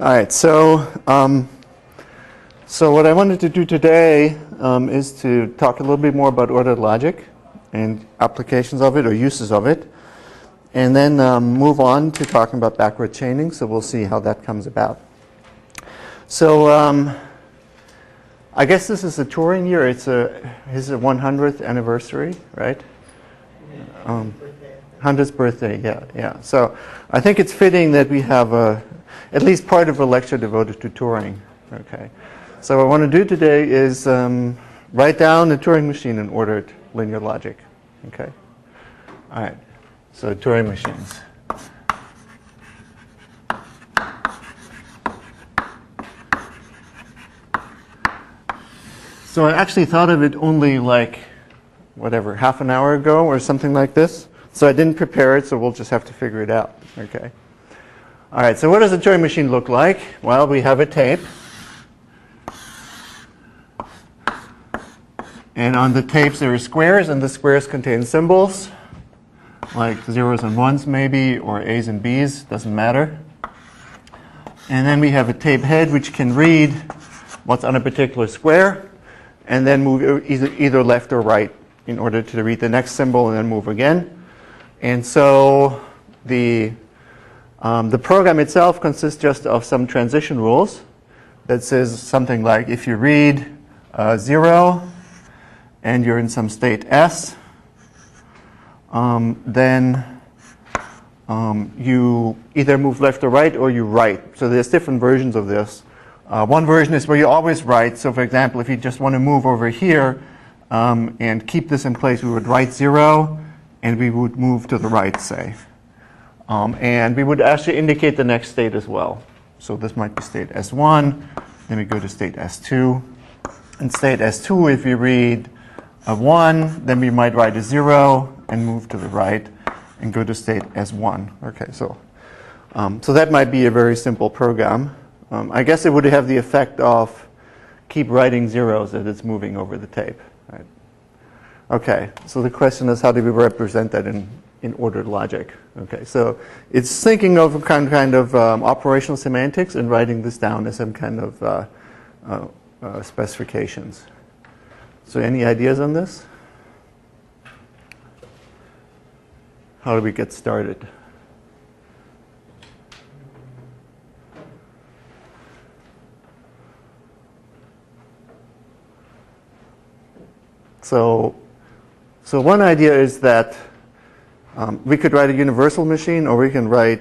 All right, so what I wanted to do today is to talk a little bit more about ordered logic and applications of it or uses of it, and then move on to talking about backward chaining. So we'll see how that comes about. So I guess this is a Turing year. It's his 100th anniversary, right? 100th birthday, yeah. So I think it's fitting that we have at least part of a lecture devoted to Turing. Okay. So what I want to do today is write down the Turing machine in ordered linear logic. Okay. All right. So Turing machines. So I actually thought of it only like, whatever, half an hour ago or something like this. So I didn't prepare it, so we'll just have to figure it out. Okay. All right, so what does a Turing machine look like? Well, we have a tape. And on the tapes there are squares, and the squares contain symbols, like zeros and ones maybe, or A's and B's, doesn't matter. And then we have a tape head which can read what's on a particular square, and then move either left or right in order to read the next symbol and then move again. And so the program itself consists just of some transition rules that says something like if you read 0 and you're in some state S, then you either move left or right, or you write. So there's different versions of this. One version is where you always write. So for example, if you just want to move over here and keep this in place, we would write 0 and we would move to the right, say. And we would actually indicate the next state as well. So this might be state S1, then we go to state S2. In state S2, if we read a 1, then we might write a 0 and move to the right and go to state S1. Okay, so that might be a very simple program. I guess it would have the effect of keep writing zeros as it's moving over the tape. Right? Okay, so the question is, how do we represent that in ordered logic? Okay, so it's thinking of kind of operational semantics and writing this down as some kind of specifications. So any ideas on this? How do we get started? So one idea is that we could write a universal machine, or we can write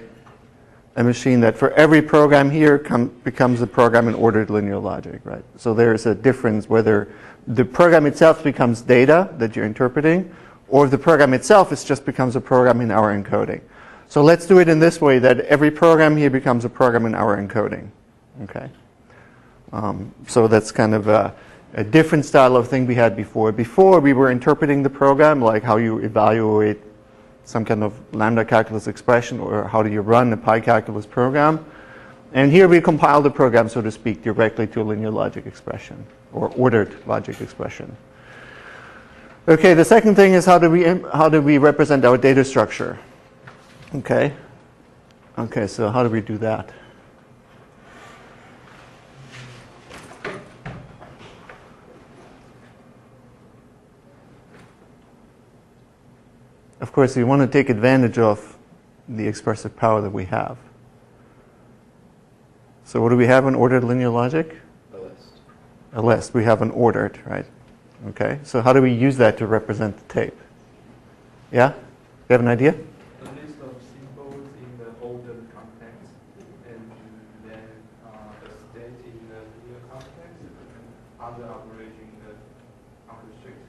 a machine that for every program here becomes a program in ordered linear logic, right? So there's a difference whether the program itself becomes data that you're interpreting, or if the program itself just becomes a program in our encoding. So let's do it in this way, that every program here becomes a program in our encoding. Okay. So that's kind of a different style of thing we had before. Before, we were interpreting the program, like how you evaluate some kind of lambda calculus expression, or how do you run a pi calculus program. And here we compile the program, so to speak, directly to a linear logic expression, or ordered logic expression. Okay, the second thing is how do we represent our data structure? Okay, so how do we do that? Of course, we want to take advantage of the expressive power that we have. So what do we have in ordered linear logic? A list. A list. We have an ordered, right? Okay. So how do we use that to represent the tape? Yeah? You have an idea? A list of symbols in the ordered context, and then the state in the linear context, and other operation in the unrestricted.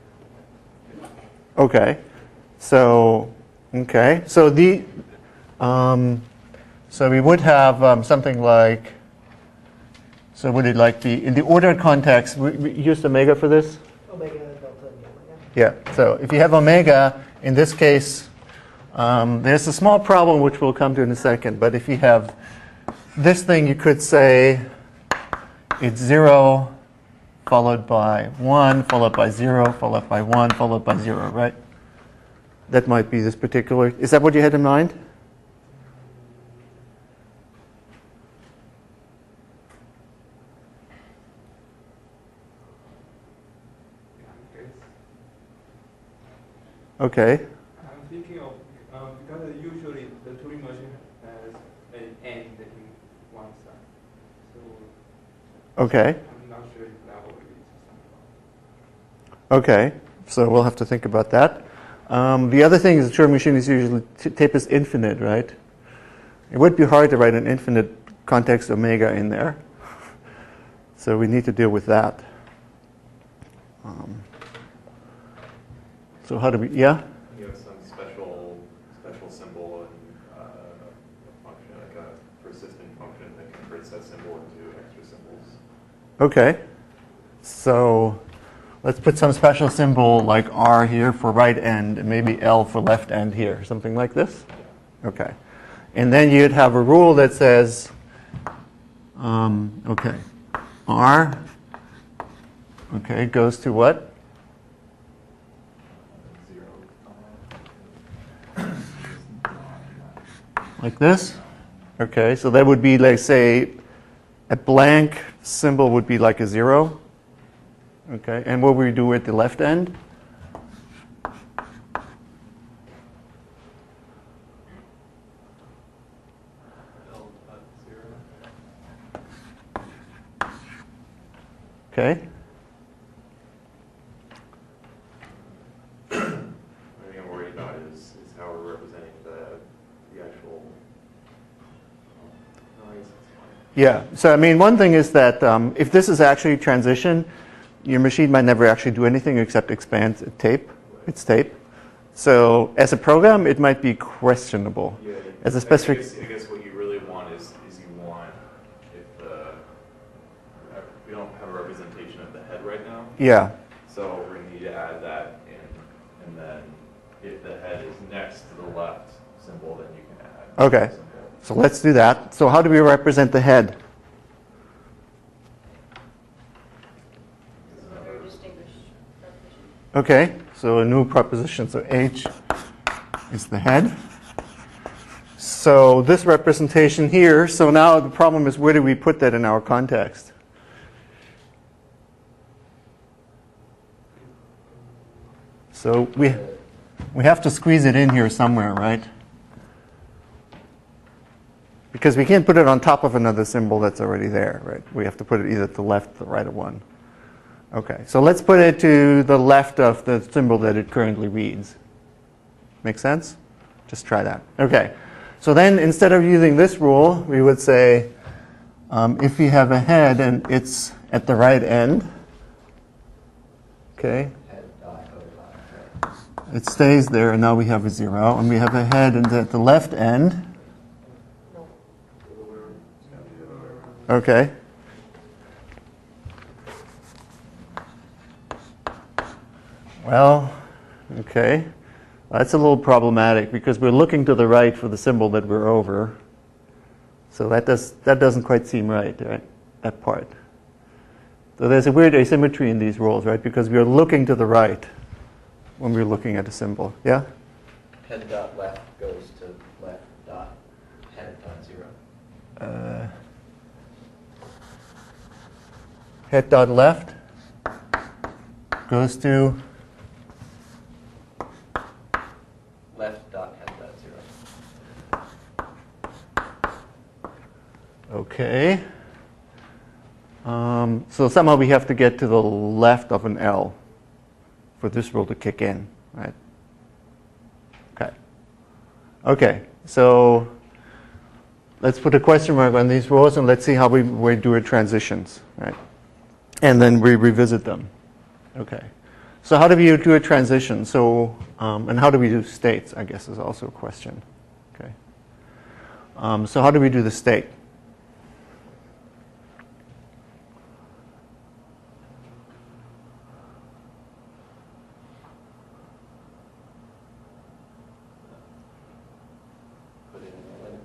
Okay. So so we would have something like, so would it like be, in the ordered context, we used omega for this? Omega, delta, and gamma. Yeah, so if you have omega, in this case, there's a small problem which we'll come to in a second, but if you have this thing, you could say it's 0 followed by 1, followed by 0, followed by 1, followed by 0, right? That might be this particular. Is that what you had in mind? Okay. I'm thinking of, because usually the Turing machine has an end in one side. So Okay. I'm not sure if that will be something. Okay. So we'll have to think about that. The other thing is the Turing machine is usually tape is infinite, right? It would be hard to write an infinite context omega in there. So we need to deal with that. So how do we, yeah? You have some special symbol and a function, like a persistent function that converts that symbol into extra symbols. Okay. So let's put some special symbol like R here for right end and maybe L for left end here, something like this? Okay. And then you'd have a rule that says, okay, R, okay, goes to what? 0. Like this? Okay, so that would be like, say, a blank symbol would be like a 0. Okay, and what would we do at the left end? Okay. The thing I'm worried about is how we're representing the actual noise. Yeah, so I mean, one thing is that if this is actually transition, your machine might never actually do anything except expand its tape. So as a program, it might be questionable. Yeah, As a specific, I guess what you really want is you want if we don't have a representation of the head right now. yeah, So we're going to need to add that in, and then if the head is next to the left symbol, then you can add Okay. the symbol. so let's do that. So how do we represent the head? Very distinguished proposition. Okay, so a new proposition. So H is the head. So this representation here, so now the problem is where do we put that in our context? So we have to squeeze it in here somewhere, right? Because we can't put it on top of another symbol that's already there, right? We have to put it either to the left or the right of one. Okay, so let's put it to the left of the symbol that it currently reads. Make sense? Just try that. Okay, so then instead of using this rule, we would say if we have a head and it's at the right end, okay, it stays there and now we have a 0. And we have a head and at the left end, okay. Well, okay. That's a little problematic because we're looking to the right for the symbol that we're over. So that doesn't quite seem right, that part. So there's a weird asymmetry in these rules, right? Because we're looking to the right when we're looking at a symbol. Yeah? Head dot left goes to left dot head dot 0. Head dot left goes to Left dot head dot 0. okay. So somehow we have to get to the left of an L for this rule to kick in, right? Okay. Okay, so let's put a question mark on these rules and let's see how we do our transitions, right? And then we revisit them. Okay. So how do we do a transition? So, and how do we do states, I guess, is also a question. Okay. So how do we do the state?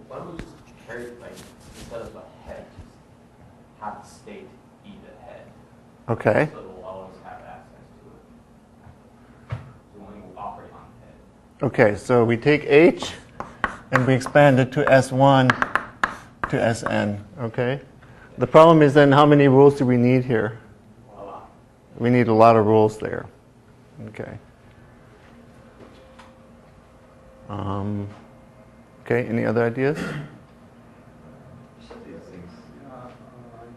Why don't we just carry, like, instead of a head, have the state be the head? Okay. So it will always have access to it. So when we operate on the head. Okay, so we take H and we expand it to S1 to Sn, okay? The problem is then how many rules do we need here? Voila. We need a lot of rules there. Okay. Okay, any other ideas? These things. I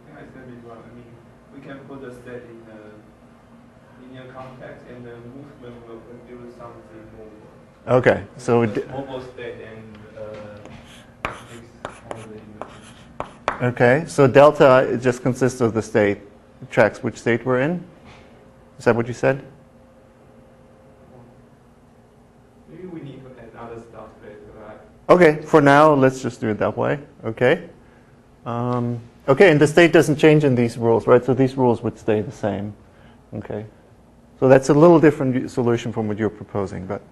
think I said it wrong. I mean, we can put the state in the linear context, and the movement will produce something mobile. Okay, so Mobile state and fixed all the image. okay, so delta it just consists of the state. It tracks which state we're in. Is that what you said? Maybe we need to add other stuff later, right? Okay, for now, let's just do it that way. Okay. Okay, and the state doesn't change in these rules, right? So these rules would stay the same. Okay. So that's a little different solution from what you're proposing, but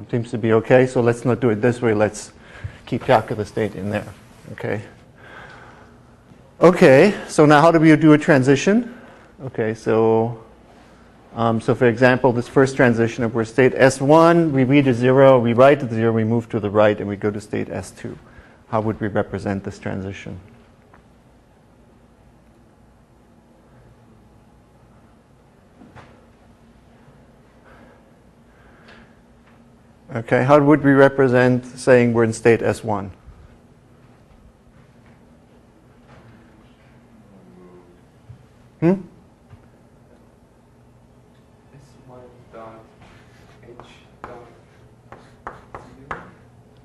seems to be okay. So let's not do it this way. Let's keep track of the state in there. Okay. Okay, so now how do we do a transition? Okay, so for example, this first transition, if we're state S1, we read a 0, we write a 0, we move to the right, and we go to state S2. How would we represent this transition? Okay, how would we represent saying we're in state S1? Hmm? S1 dot H dot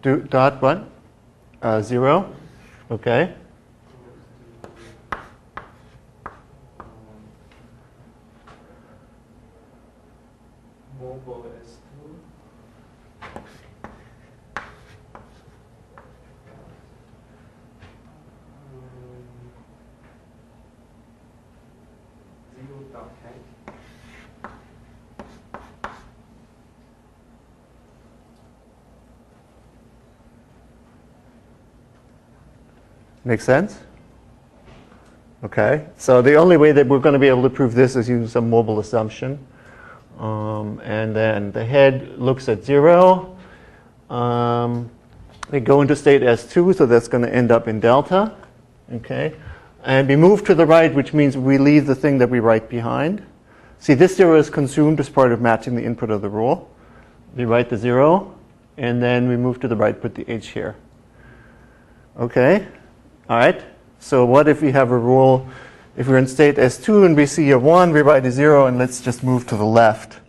0 Dot what? 0. Okay. mobile S2. Zero dot head. Make sense? Okay, so the only way that we're going to be able to prove this is using some mobile assumption. And then the head looks at 0. We go into state S2, so that's going to end up in delta. Okay, and we move to the right, which means we leave the thing that we write behind. See, this 0 is consumed as part of matching the input of the rule. We write the 0, and then we move to the right, put the H here. Okay, all right. So what if we have a rule, if we're in state S2 and we see a 1, we write a 0, and let's just move to the left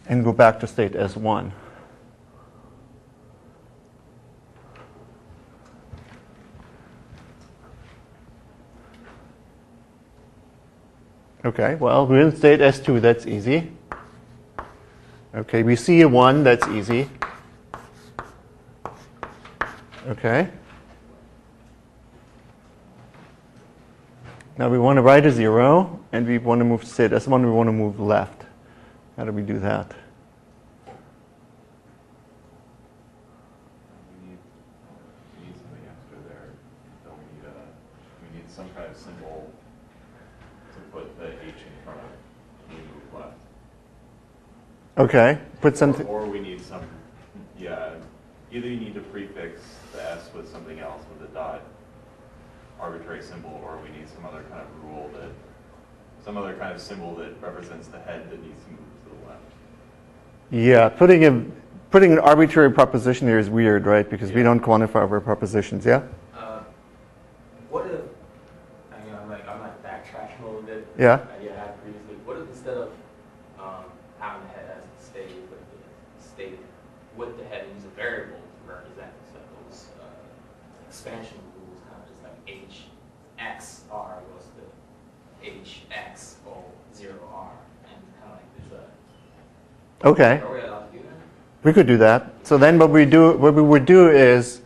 and go back to state S1. Okay, well, we're in state S2, that's easy. Okay, we see a 1, that's easy. Okay. Now we want to write a 0, and we want to move to state S1, we want to move left. How do we do that? We need something extra there. Don't we need some kind of symbol to put the H in front of when we move left. Okay, put something. Or we need some, yeah, either you need to prefix the S with something else, with a dot, arbitrary symbol, or we need some other kind of rule that, some other kind of symbol that represents the head that needs to move to the left. Yeah, putting an arbitrary proposition here is weird, right? Because we don't quantify our propositions, yeah? What if, I mean, I might backtrack a little bit. Yeah. Idea I had previously. What if instead of having the head as the state, with the state with the head, use a variable to represent it? So those expansion rules kind of just like HXR goes to HXO0R, and kind of like there's a. Okay. Are we allowed to do that? We could do that. So then what we would do is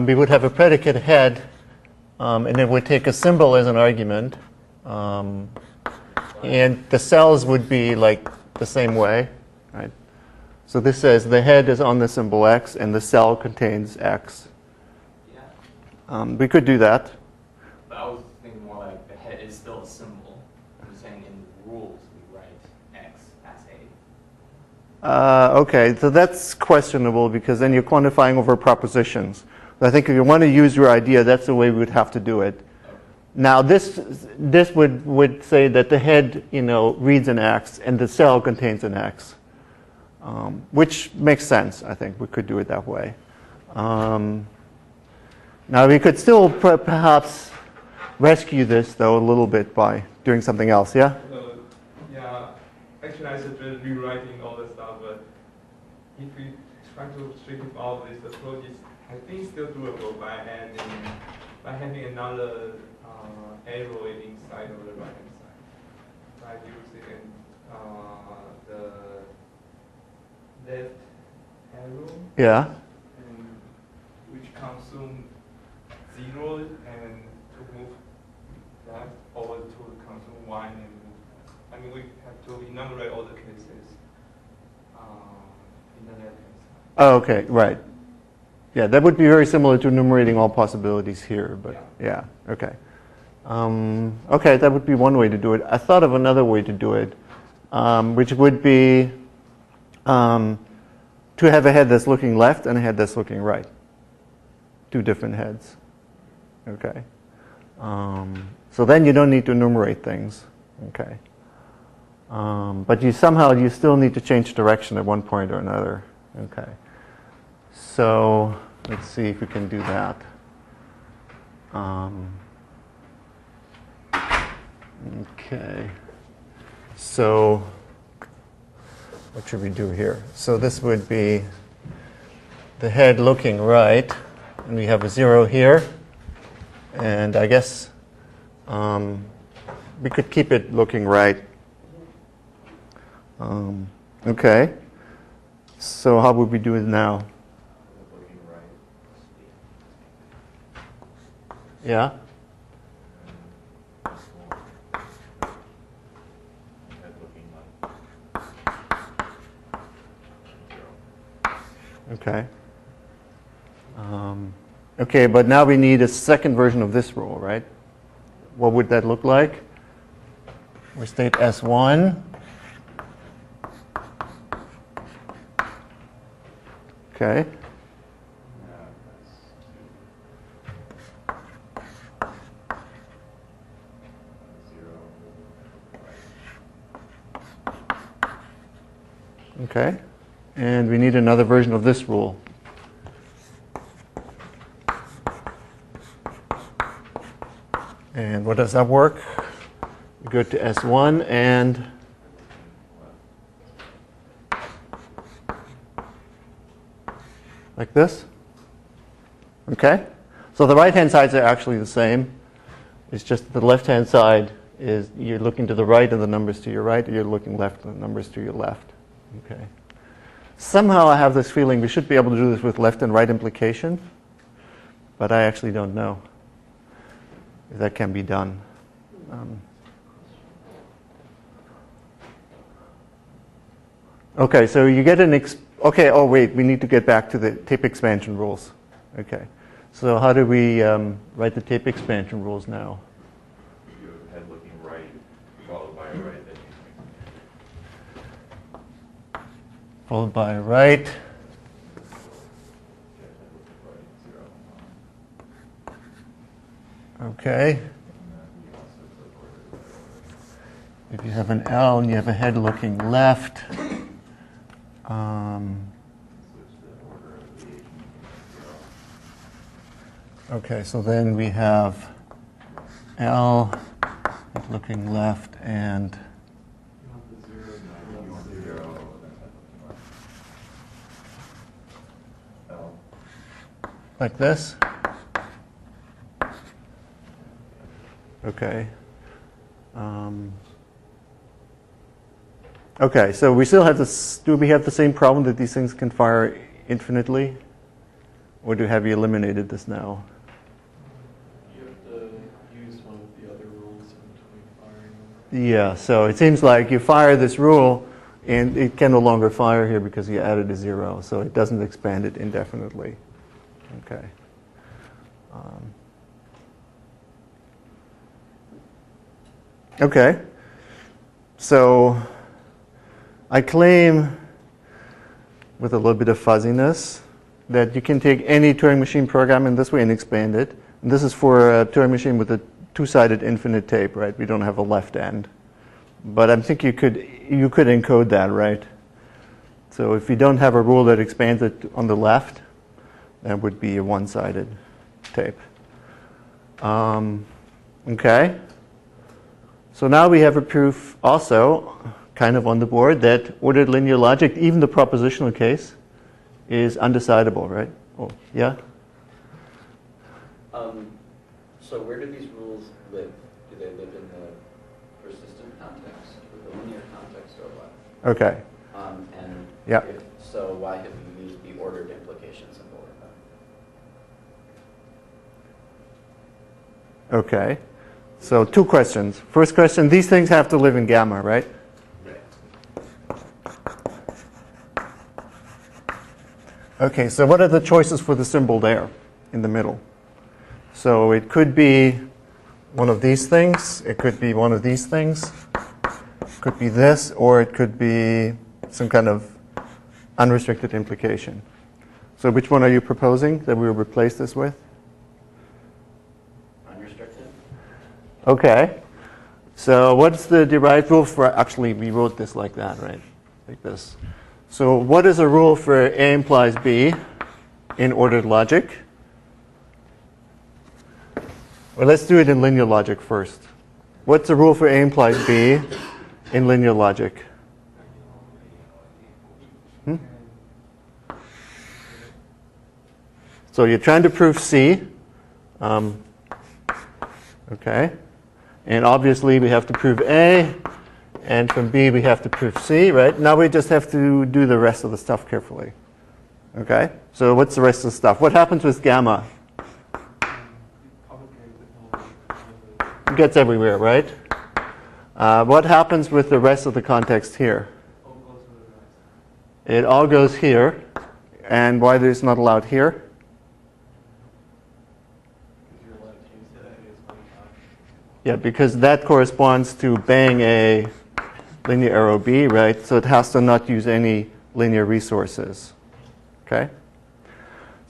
we would have a predicate head, and then we'd take a symbol as an argument. And the cells would be like the same way, right? So this says the head is on the symbol X, and the cell contains X. Yeah. We could do that. But I was thinking more like the head is still a symbol. I'm saying in the rules we write X as a. Okay, so that's questionable because then you're quantifying over propositions. I think if you want to use your idea, that's the way we would have to do it. Now, this would say that the head, reads an X and the cell contains an X. which makes sense, I think. We could do it that way. Now, we could still perhaps rescue this, though, a little bit by doing something else, yeah? Yeah, actually I suggest rewriting all the stuff, but if we try to strip out this approach, is I think still doable by having another arrow inside of the right hand side. By using the left arrow, Yeah. and which consume 0 and to move left over to consume 1 and move left. I mean, we have to enumerate all the cases in the left hand side. Oh, okay, right. Yeah, that would be very similar to enumerating all possibilities here, but yeah, okay. Okay, that would be one way to do it. I thought of another way to do it, which would be to have a head that's looking left and a head that's looking right. Two different heads. Okay. So then you don't need to enumerate things. Okay. But you still need to change direction at one point or another. Okay. So let's see if we can do that. Okay. So what should we do here? So this would be the head looking right, and we have a 0 here. And I guess we could keep it looking right. Okay. So how would we do it now? Looking right. Yeah? Head looking left. 0. Okay. Okay, but now we need a second version of this rule, right? What would that look like? We state S1. Okay. Now that's 2. 0. Right. Okay. And we need another version of this rule. And what does that work? We go to S1 and like this. Okay? So the right-hand sides are actually the same. It's just the left-hand side is you're looking to the right and the numbers to your right, or you're looking left and the numbers to your left. Okay. Somehow I have this feeling we should be able to do this with left and right implication, but I actually don't know if that can be done. Okay, so you get okay, oh wait, we need to get back to the tape expansion rules. Okay, so how do we write the tape expansion rules now? You have head looking right, followed by a right that Followed by a right. Okay. If you have an L and you have a head looking left, okay, so then we have L looking left and like this. Okay. Okay, so we still have this. Do we have the same problem that these things can fire infinitely? Or have you eliminated this now? You have to use one of the other rules in between firing them. Yeah, so it seems like you fire this rule and it can no longer fire here because you added a 0, so it doesn't expand it indefinitely. Okay. Okay. So I claim, with a little bit of fuzziness, that you can take any Turing machine program in this way and expand it. And this is for a Turing machine with a two-sided infinite tape, right? We don't have a left end. But I think you could encode that, right? So if you don't have a rule that expands it on the left, that would be a one-sided tape. Okay. So now we have a proof also, kind of on the board, that ordered linear logic, even the propositional case, is undecidable, right? Oh, yeah? So where do these rules live? Do they live in the persistent context, or the linear context, or what? Okay. And Yeah. if so, why have you used the ordered implication symbol with that? Okay. So 2 questions. First question, these things have to live in gamma, right? Okay, so what are the choices for the symbol there in the middle? So it could be one of these things, it could be one of these things, it could be this, or it could be some kind of unrestricted implication. So which one are you proposing that we will replace this with? Unrestricted? Okay. So what's the derived rule for, actually we wrote this like that, right? Like this. So what is a rule for A implies B in ordered logic? Well, let's do it in linear logic first. What's the rule for A implies B in linear logic? So you're trying to prove C. Okay. And obviously we have to prove A, and from B we have to prove C, right? Now we just have to do the rest of the stuff carefully. Okay? So what's the rest of the stuff? What happens with gamma? It gets everywhere, right? What happens with the rest of the context here? It all goes here. And why is it not allowed here? Yeah, because that corresponds to bang A, linear arrow B, right? So it has to not use any linear resources. Okay?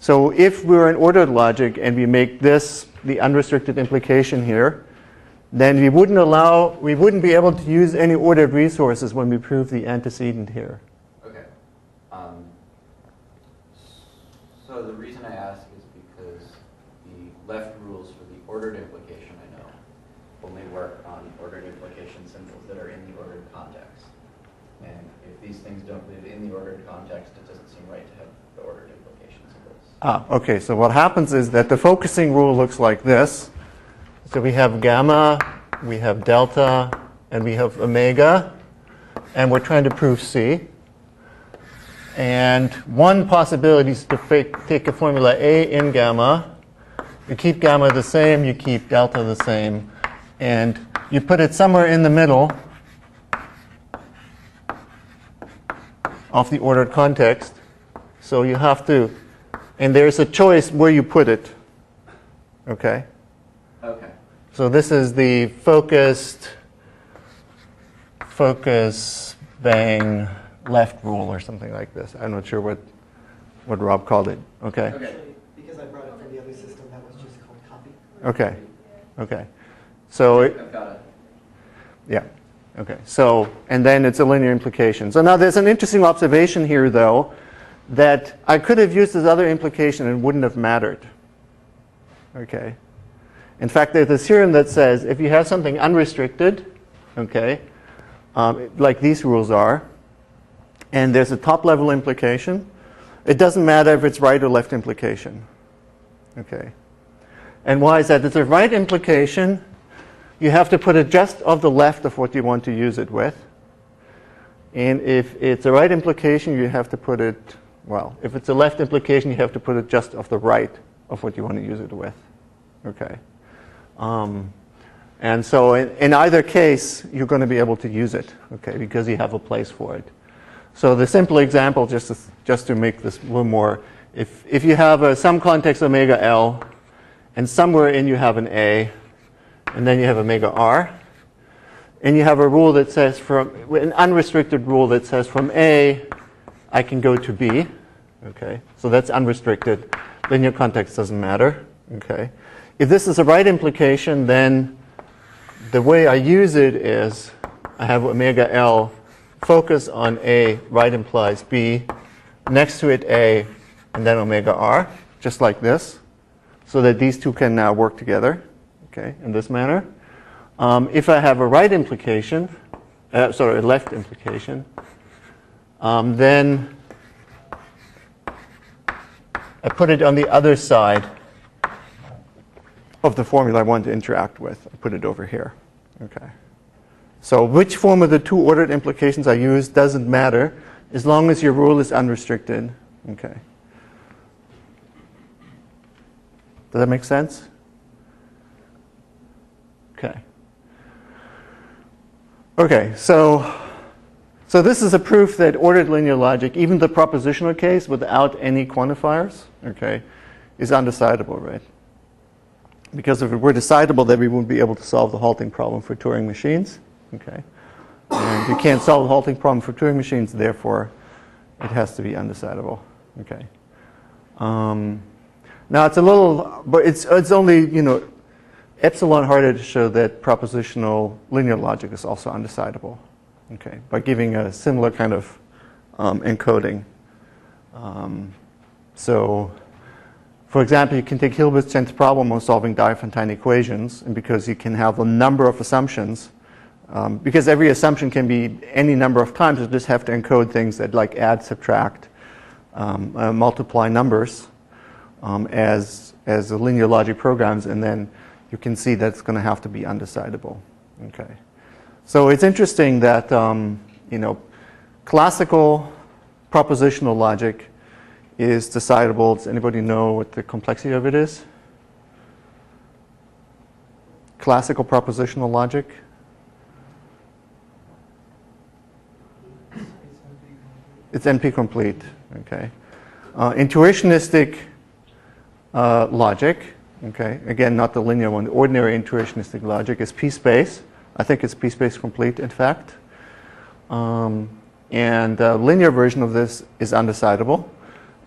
So if we're in ordered logic and we make this the unrestricted implication here, then we wouldn't be able to use any ordered resources when we prove the antecedent here. Okay. So the reason I ask is because the left rules for the ordered implication, I know, only work on ordered implication symbols that are in the ordered context. And if these things don't live in the ordered context, it doesn't seem right to have the ordered implication symbols. Okay, so what happens is that the focusing rule looks like this. So we have gamma, we have delta, and we have omega, and we're trying to prove C. And one possibility is to take a formula A in gamma. You keep gamma the same, you keep delta the same, and you put it somewhere in the middle of the ordered context. So you have to, and there's a choice where you put it. Okay? Okay. So this is the focus, bang, left rule or something like this. I'm not sure what Rob called it. Okay? Okay. Actually, because I brought it from the other system, that was just called copy. Okay. Okay. So, I've got it. yeah. Okay. So, and then it's a linear implication. So now there's an interesting observation here, though, that I could have used this other implication and it wouldn't have mattered. Okay. In fact, there's a theorem that says if you have something unrestricted, okay, like these rules are, and there's a top-level implication, it doesn't matter if it's right or left implication. Okay. And why is that? It's a right implication. You have to put it just of the left of what you want to use it with. And if it's a right implication, you have to put it, well, if it's a left implication, you have to put it just of the right of what you want to use it with. Okay. And so in either case, you're going to be able to use it, okay, because you have a place for it. So the simple example, just to make this a little more, if you have some context omega L, and somewhere in you have an A, and then you have omega R, and you have a rule that says an unrestricted rule that says from A, I can go to B, okay, so that's unrestricted. Linear context doesn't matter, okay. If this is a right implication, then the way I use it is I have omega L focus on A, right implies B, next to it A, and then omega R, just like this, so that these two can now work together, okay, in this manner. If I have a right implication, a left implication, then I put it on the other side of the formula I want to interact with. I put it over here. Okay. So which form of the two ordered implications I use doesn't matter as long as your rule is unrestricted. Okay. Does that make sense? Okay. Okay, so this is a proof that ordered linear logic, even the propositional case without any quantifiers, okay, is undecidable, right? Because if it were decidable, then we wouldn't be able to solve the halting problem for Turing machines, okay? And you can't solve the halting problem for Turing machines, therefore it has to be undecidable, okay? Now it's a little, but it's only, epsilon harder to show that propositional linear logic is also undecidable, okay, by giving a similar kind of encoding. So, for example, you can take Hilbert's 10th problem on solving Diophantine equations, and because you can have a number of assumptions, because every assumption can be any number of times, you just have to encode things that like add, subtract, multiply numbers as the linear logic programs, and then you can see that it's going to have to be undecidable. Okay, so it's interesting that classical propositional logic is decidable. Does anybody know what the complexity of it is? Classical propositional logic. It's NP complete. Okay, intuitionistic logic. Okay, again, not the linear one. The ordinary intuitionistic logic is p-space. I think it's p-space complete, in fact. And the linear version of this is undecidable.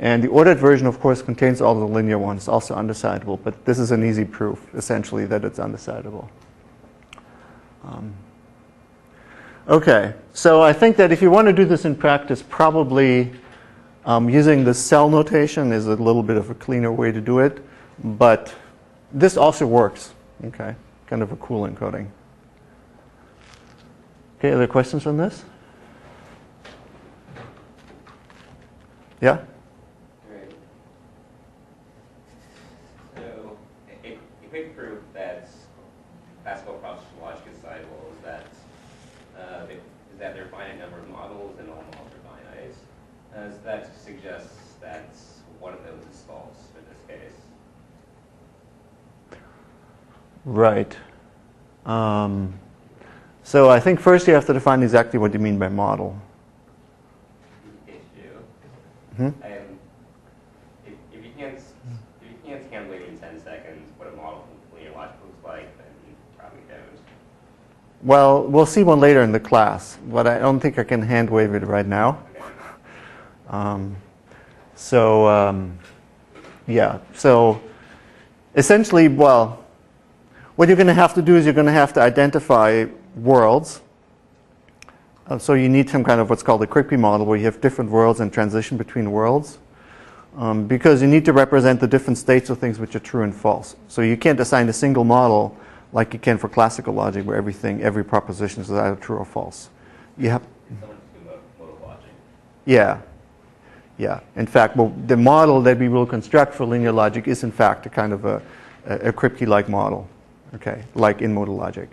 And the ordered version, of course, contains all the linear ones, also undecidable. But this is an easy proof, essentially, that it's undecidable. Okay, so I think that if you want to do this in practice, probably using the cell notation is a little bit of a cleaner way to do it. But this also works, okay? Kind of a cool encoding. Okay, other questions on this? Yeah? Right. So, a quick proof that classical propositional logic is decidable is that there are a finite number of models and all models are finite. So that suggests that one of those is false in this case. Right. So I think first you have to define exactly what you mean by model. Issue. If you can't handle it in 10 seconds what a model from linear logic looks like, then you probably don't. Well, we'll see one later in the class, but I don't think I can hand wave it right now. Yeah. So essentially, well, what you're going to have to do is you're going to have to identify worlds. So you need some kind of what's called a Kripke model where you have different worlds and transition between worlds. Because you need to represent the different states of things which are true and false. So you can't assign a single model like you can for classical logic where every proposition is either true or false. You have, Someone to do modal logic. yeah. Yeah. In fact, well, the model that we will construct for linear logic is in fact a kind of a Kripke-like model. Okay, like in modal logic.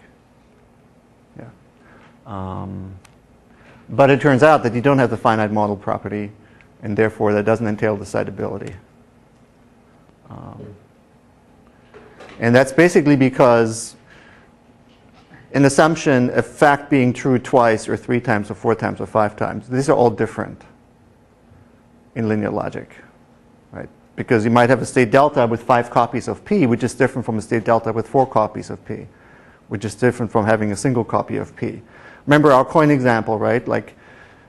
Yeah. But it turns out that you don't have the finite model property, and therefore that doesn't entail decidability. And that's basically because an assumption, a fact being true twice or 3 times or 4 times or 5 times, these are all different in linear logic, right? Because you might have a state delta with 5 copies of P, which is different from a state delta with 4 copies of P, which is different from having a single copy of P. Remember our coin example, right? Like,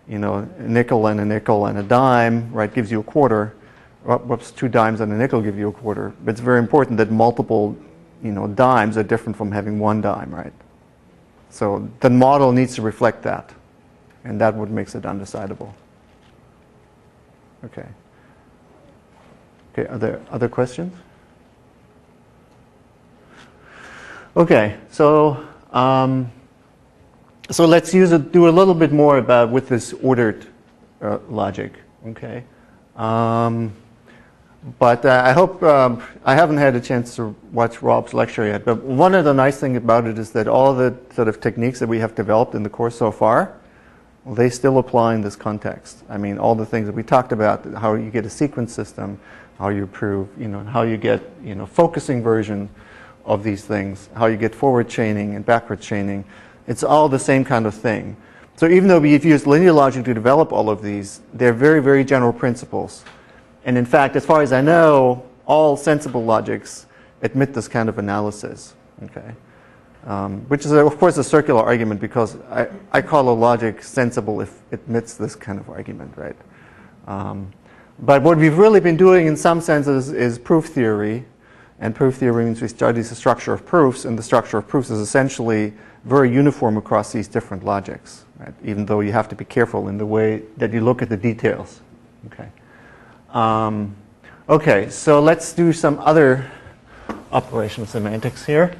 a nickel and a dime, right, gives you a quarter. Whoops, 2 dimes and a nickel give you a quarter. But it's very important that multiple, dimes are different from having 1 dime, right? So the model needs to reflect that. And that would makes it undecidable. Okay. Okay, are there other questions? Okay, so so let's do a little bit more about with this ordered logic. Okay, but I hope I haven't had a chance to watch Rob's lecture yet. But one of the nice things about it is that all the sort of techniques that we have developed in the course so far, well, they still apply in this context. I mean, all the things that we talked about, how you get a sequence system, how you prove, how you get, focusing version of these things, how you get forward chaining and backward chaining. It's all the same kind of thing. So even though we've used linear logic to develop all of these, they're very, very general principles. And in fact, as far as I know, all sensible logics admit this kind of analysis. Okay. Which is, of course, a circular argument because I call a logic sensible if it admits this kind of argument, right? But what we've really been doing in some senses is proof theory. And proof theory means we study the structure of proofs, and the structure of proofs is essentially very uniform across these different logics, right? Even though you have to be careful in the way that you look at the details. Okay. Okay, so let's do some other operational semantics here.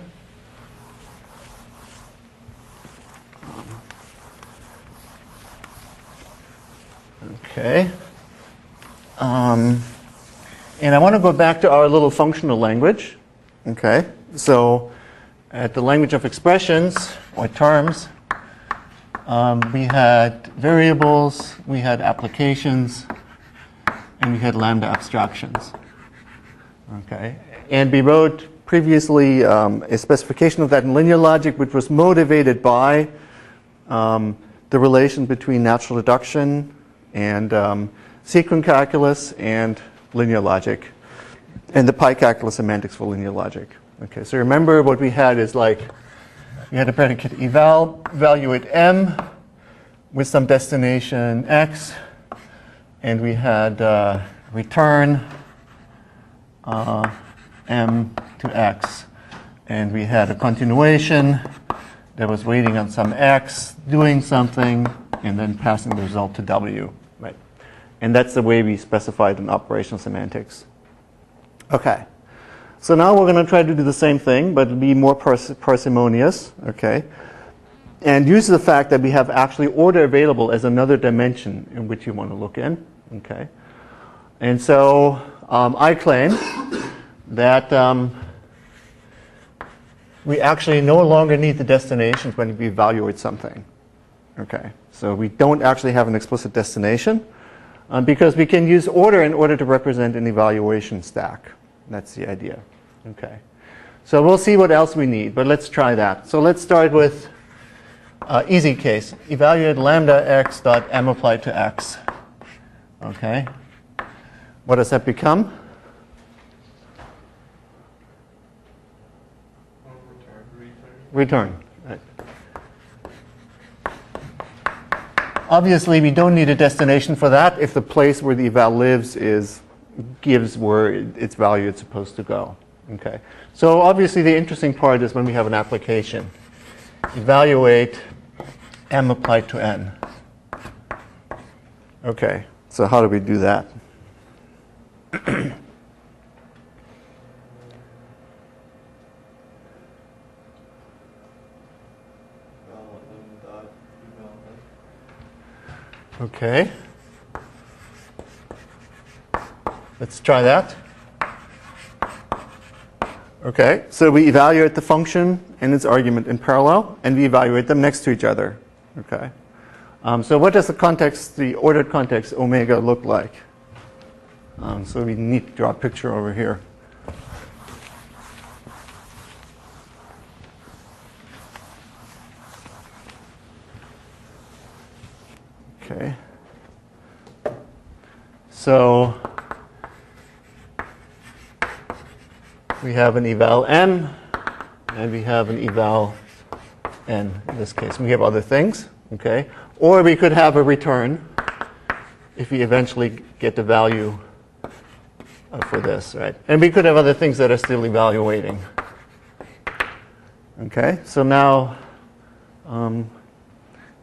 Okay. And I want to go back to our little functional language. Okay. So at the language of expressions or terms, we had variables, we had applications, and we had lambda abstractions. Okay. And we wrote previously a specification of that in linear logic, which was motivated by the relation between natural deduction and sequence calculus and linear logic, and the pi calculus semantics for linear logic. Okay, so remember what we had is like we had a predicate evaluate m with some destination x, and we had return m to x, and we had a continuation that was waiting on some x, doing something, and then passing the result to w. Right? And that's the way we specified in operational semantics. Okay. So now we're going to try to do the same thing, but be more parsimonious. Okay. And use the fact that we have actually order available as another dimension in which you want to look in. Okay. And so I claim that we actually no longer need the destinations when we evaluate something. Okay. So we don't actually have an explicit destination because we can use order in order to represent an evaluation stack. That's the idea. Okay. So we'll see what else we need, but let's try that. So let's start with easy case. Evaluate lambda x dot m applied to x. Okay. What does that become? Return. Right. Obviously, we don't need a destination for that if the place where the eval lives gives where its value is supposed to go. Okay. So obviously, the interesting part is when we have an application. Evaluate m applied to n. Okay. So how do we do that? Okay. Let's try that. Okay, so we evaluate the function and its argument in parallel, and we evaluate them next to each other. Okay. So what does the ordered context omega look like? So we need to draw a picture over here. Okay. So we have an eval m, and we have an eval n in this case. We have other things, okay? Or we could have a return if we eventually get the value for this, right? And we could have other things that are still evaluating. Okay, so now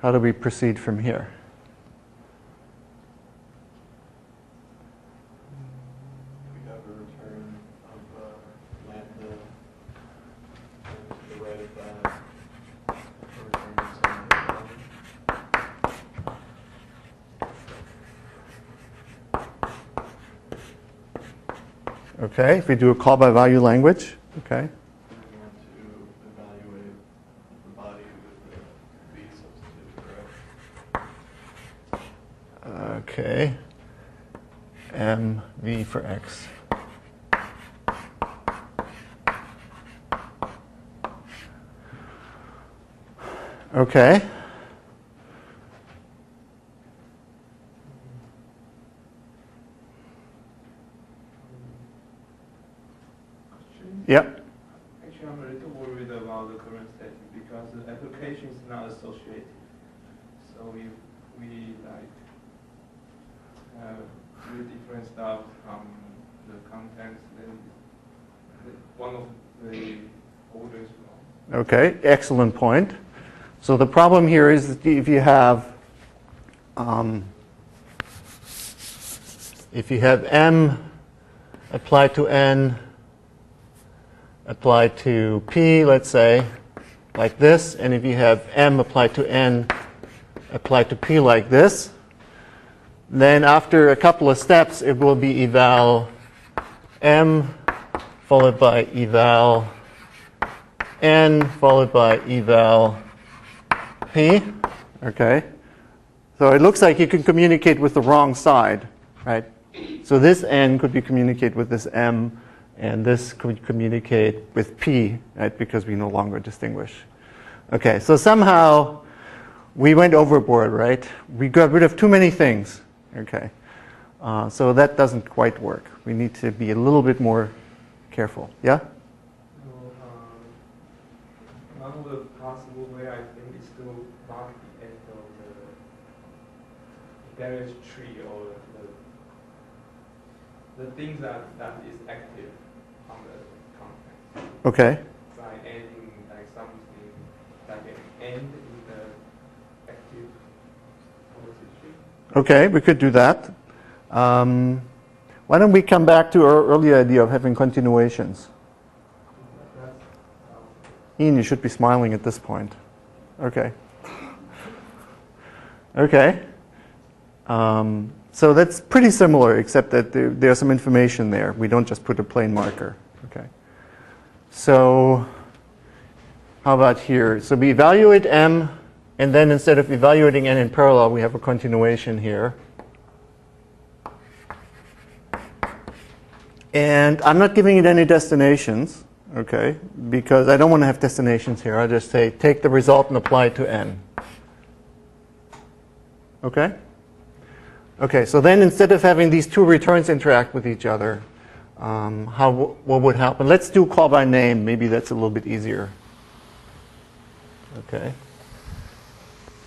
How do we proceed from here? We have a return of lambda and to the right of that, a return of some Okay, if we do a call by value language, okay. we want to evaluate the body with the v substituted, correct? Okay. V for x. Okay. Question? Yep. Actually, I'm a little worried about the current state because the application is not associative. So we like do different stuff from the context, then one of the orders wrong. Okay, excellent point. So the problem here is that if you have m applied to n applied to p, let's say, like this, and if you have m applied to n applied to p like this, then after a couple of steps, it will be eval m followed by eval n followed by eval p. Okay. So it looks like you can communicate with the wrong side, right? So this n could be communicate with this m, and this could communicate with p, right? Because we no longer distinguish. Okay. So somehow we went overboard, right? We got rid of too many things. Okay. So that doesn't quite work. We need to be a little bit more careful. Yeah? So, one of the possible way I think is to mark the end of the damage tree or the thing that is active on the context. Okay. By adding like something like an end in the active policy tree. Okay, we could do that. Why don't we come back to our earlier idea of having continuations? Ian, you should be smiling at this point. Okay. Okay. So that's pretty similar, except that there's some information there. We don't just put a plain marker. Okay. So how about here? So we evaluate m, and then instead of evaluating n in parallel, we have a continuation here. And I'm not giving it any destinations, okay, because I don't want to have destinations here. I'll just say take the result and apply it to n. Okay? Okay, so then instead of having these two returns interact with each other, what would happen? Let's do call by name. Maybe that's a little bit easier. Okay.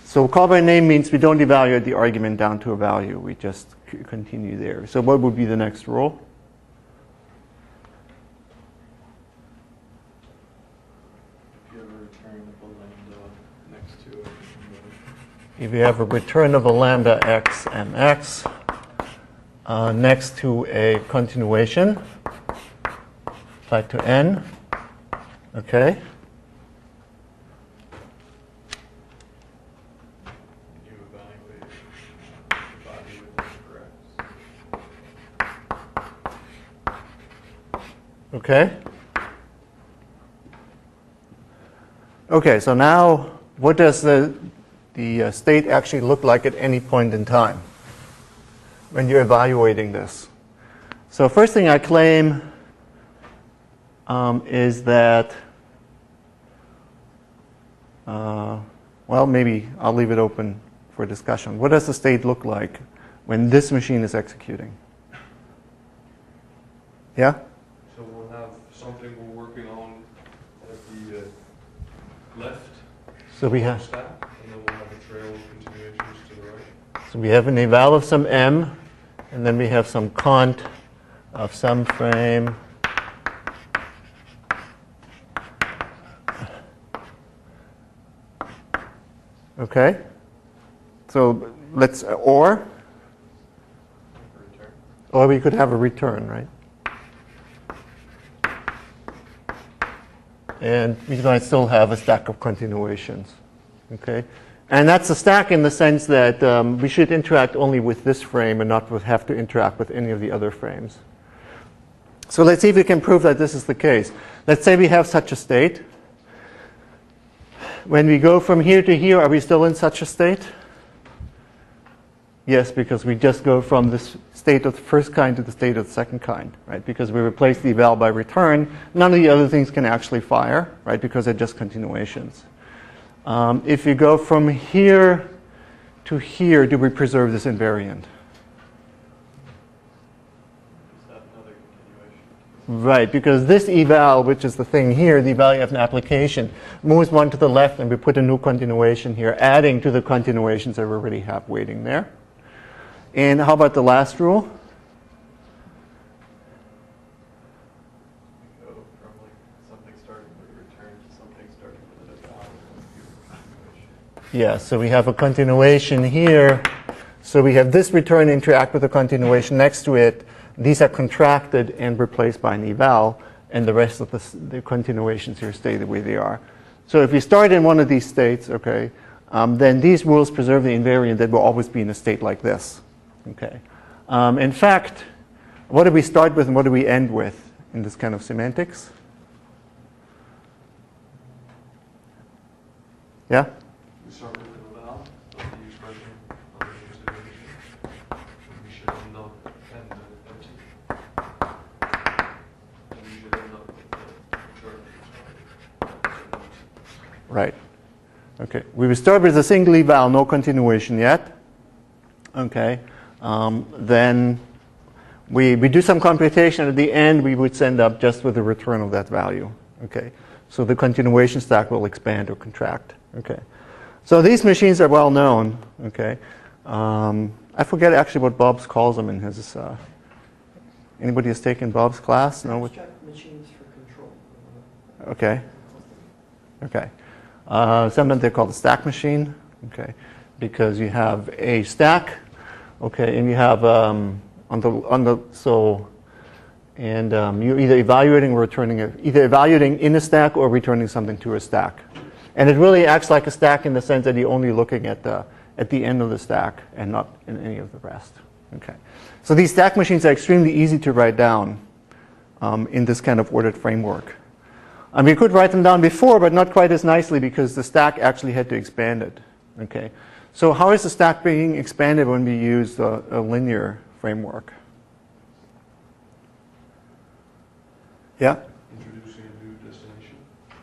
So call by name means we don't evaluate the argument down to a value. We just continue there. So what would be the next rule? If you have a return of a lambda x mx next to a continuation applied to n, okay. You evaluate the body with correct. Okay. Okay, so now what does the state actually look like at any point in time when you're evaluating this? So first thing I claim is that, well, maybe I'll leave it open for discussion. What does the state look like when this machine is executing? Yeah? So we'll have something we're working on at the left So we have. stack, and then we'll have a trail of continuations to the right. So we have an eval of some m, and then we have some cont of some frame. Okay? So let's, or we could have a return, right? And we might still have a stack of continuations, okay? And that's a stack in the sense that we should interact only with this frame and not have to interact with any of the other frames. So let's see if we can prove that this is the case. Let's say we have such a state. When we go from here to here, are we still in such a state? Yes, because we just go from this state of the first kind to the state of the second kind, right? Because we replace the eval by return. None of the other things can actually fire, right? Because they're just continuations. If you go from here to here, do we preserve this invariant? Right, because this eval, which is the thing here, the value of an application, moves one to the left and we put a new continuation here, adding to the continuations that we already have waiting there. And how about the last rule? We go from like something starting with a return to something starting with an eval. Yeah, so we have a continuation here. So we have this return interact with a continuation next to it. These are contracted and replaced by an eval, and the rest of the continuations here stay the way they are. So if we start in one of these states, okay, then these rules preserve the invariant that will always be in a state like this. Okay. In fact, what do we start with and what do we end with in this kind of semantics? Yeah? We start with an eval of the expression of the continuation. We should end up and empty. And we should end up with the return. Right. Okay. We will start with a single eval, no continuation yet. Okay. Then we do some computation. At the end, we would end up just with the return of that value. Okay. So the continuation stack will expand or contract. Okay. So these machines are well known. Okay. I forget actually what Bob's calls them in his. Anybody has taken Bob's class? No. Abstract machines for control. Okay. Okay. Sometimes they're called a stack machine. Okay. Because you have a stack. Okay, and you have you're either evaluating or returning either evaluating in a stack or returning something to a stack, and it really acts like a stack in the sense that you're only looking at the end of the stack and not in any of the rest. Okay, so these stack machines are extremely easy to write down in this kind of ordered framework. We could write them down before, but not quite as nicely because the stack actually had to expand it. Okay. So how is the stack being expanded when we use a linear framework? Yeah? Introducing a new destination.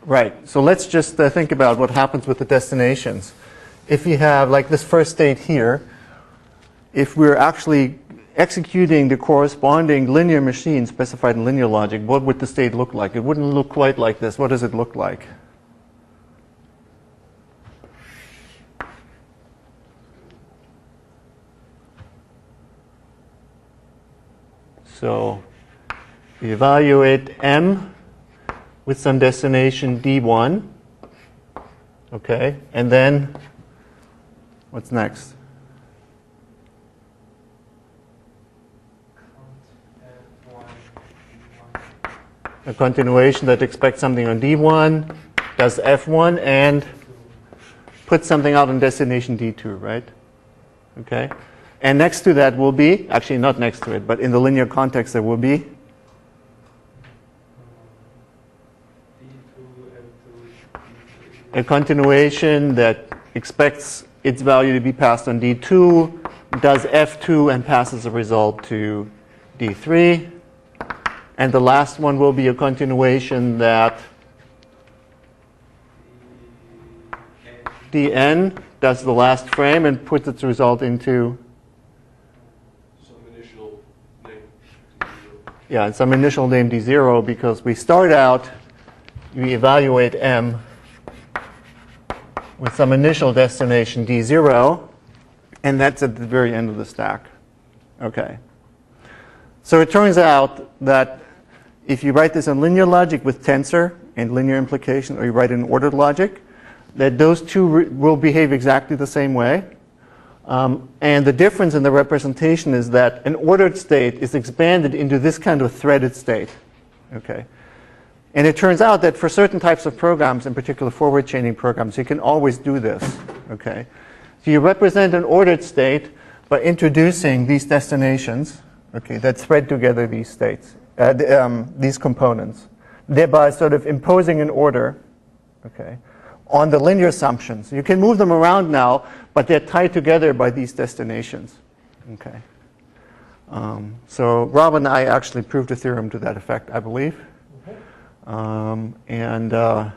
Right. So let's just think about what happens with the destinations. If you have like this first state here, if we're actually executing the corresponding linear machine specified in linear logic, what would the state look like? It wouldn't look quite like this. What does it look like? So we evaluate M with some destination D1. Okay, and then what's next? A continuation that expects something on D1, does F1, and puts something out on destination D2, right? Okay. And next to that will be, actually not next to it, but in the linear context there will be a continuation that expects its value to be passed on D2, does F2 and passes a result to D3. And the last one will be a continuation that Dn does the last frame and puts its result into some initial name D0 because we start out, we evaluate M with some initial destination D0, and that's at the very end of the stack. Okay. So it turns out that if you write this in linear logic with tensor and linear implication, or you write it in ordered logic, that those two will behave exactly the same way. And the difference in the representation is that an ordered state is expanded into this kind of threaded state. Okay. And it turns out that for certain types of programs, in particular forward chaining programs, you can always do this. Okay. So you represent an ordered state by introducing these destinations, okay, that thread together these states, these components, thereby sort of imposing an order, okay, on the linear assumptions. You can move them around now, but they're tied together by these destinations. Okay. So Rob and I actually proved a theorem to that effect, I believe. It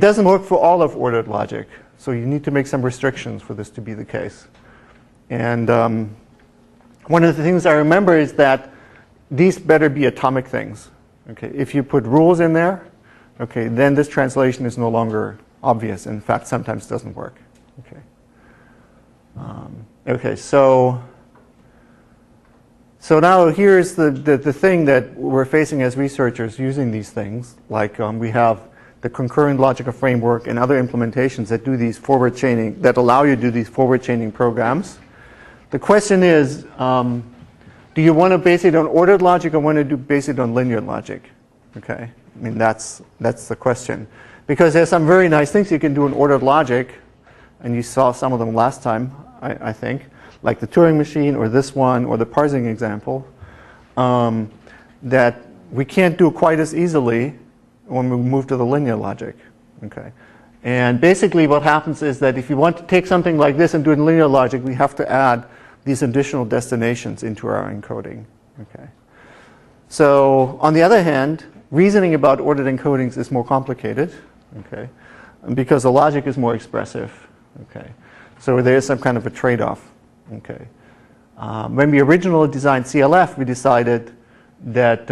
doesn't work for all of ordered logic, so you need to make some restrictions for this to be the case. And one of the things I remember is that these better be atomic things. Okay, if you put rules in there, okay, then this translation is no longer obvious. In fact, sometimes doesn't work. Okay, so now here's the thing that we're facing as researchers using these things. Like we have the concurrent logical framework and other implementations that do these forward chaining, that allow you to do these forward chaining programs. The question is, do you want to base it on ordered logic or want to base it on linear logic? Okay, I mean that's the question. Because there's some very nice things you can do in ordered logic, and you saw some of them last time, I think, like the Turing machine or this one or the parsing example, that we can't do quite as easily when we move to the linear logic. Okay, and basically what happens is that if you want to take something like this and do it in linear logic, we have to add these additional destinations into our encoding. Okay. So on the other hand, reasoning about ordered encodings is more complicated, okay, because the logic is more expressive. Okay. So there is some kind of a trade-off. Okay. When we originally designed CLF, we decided that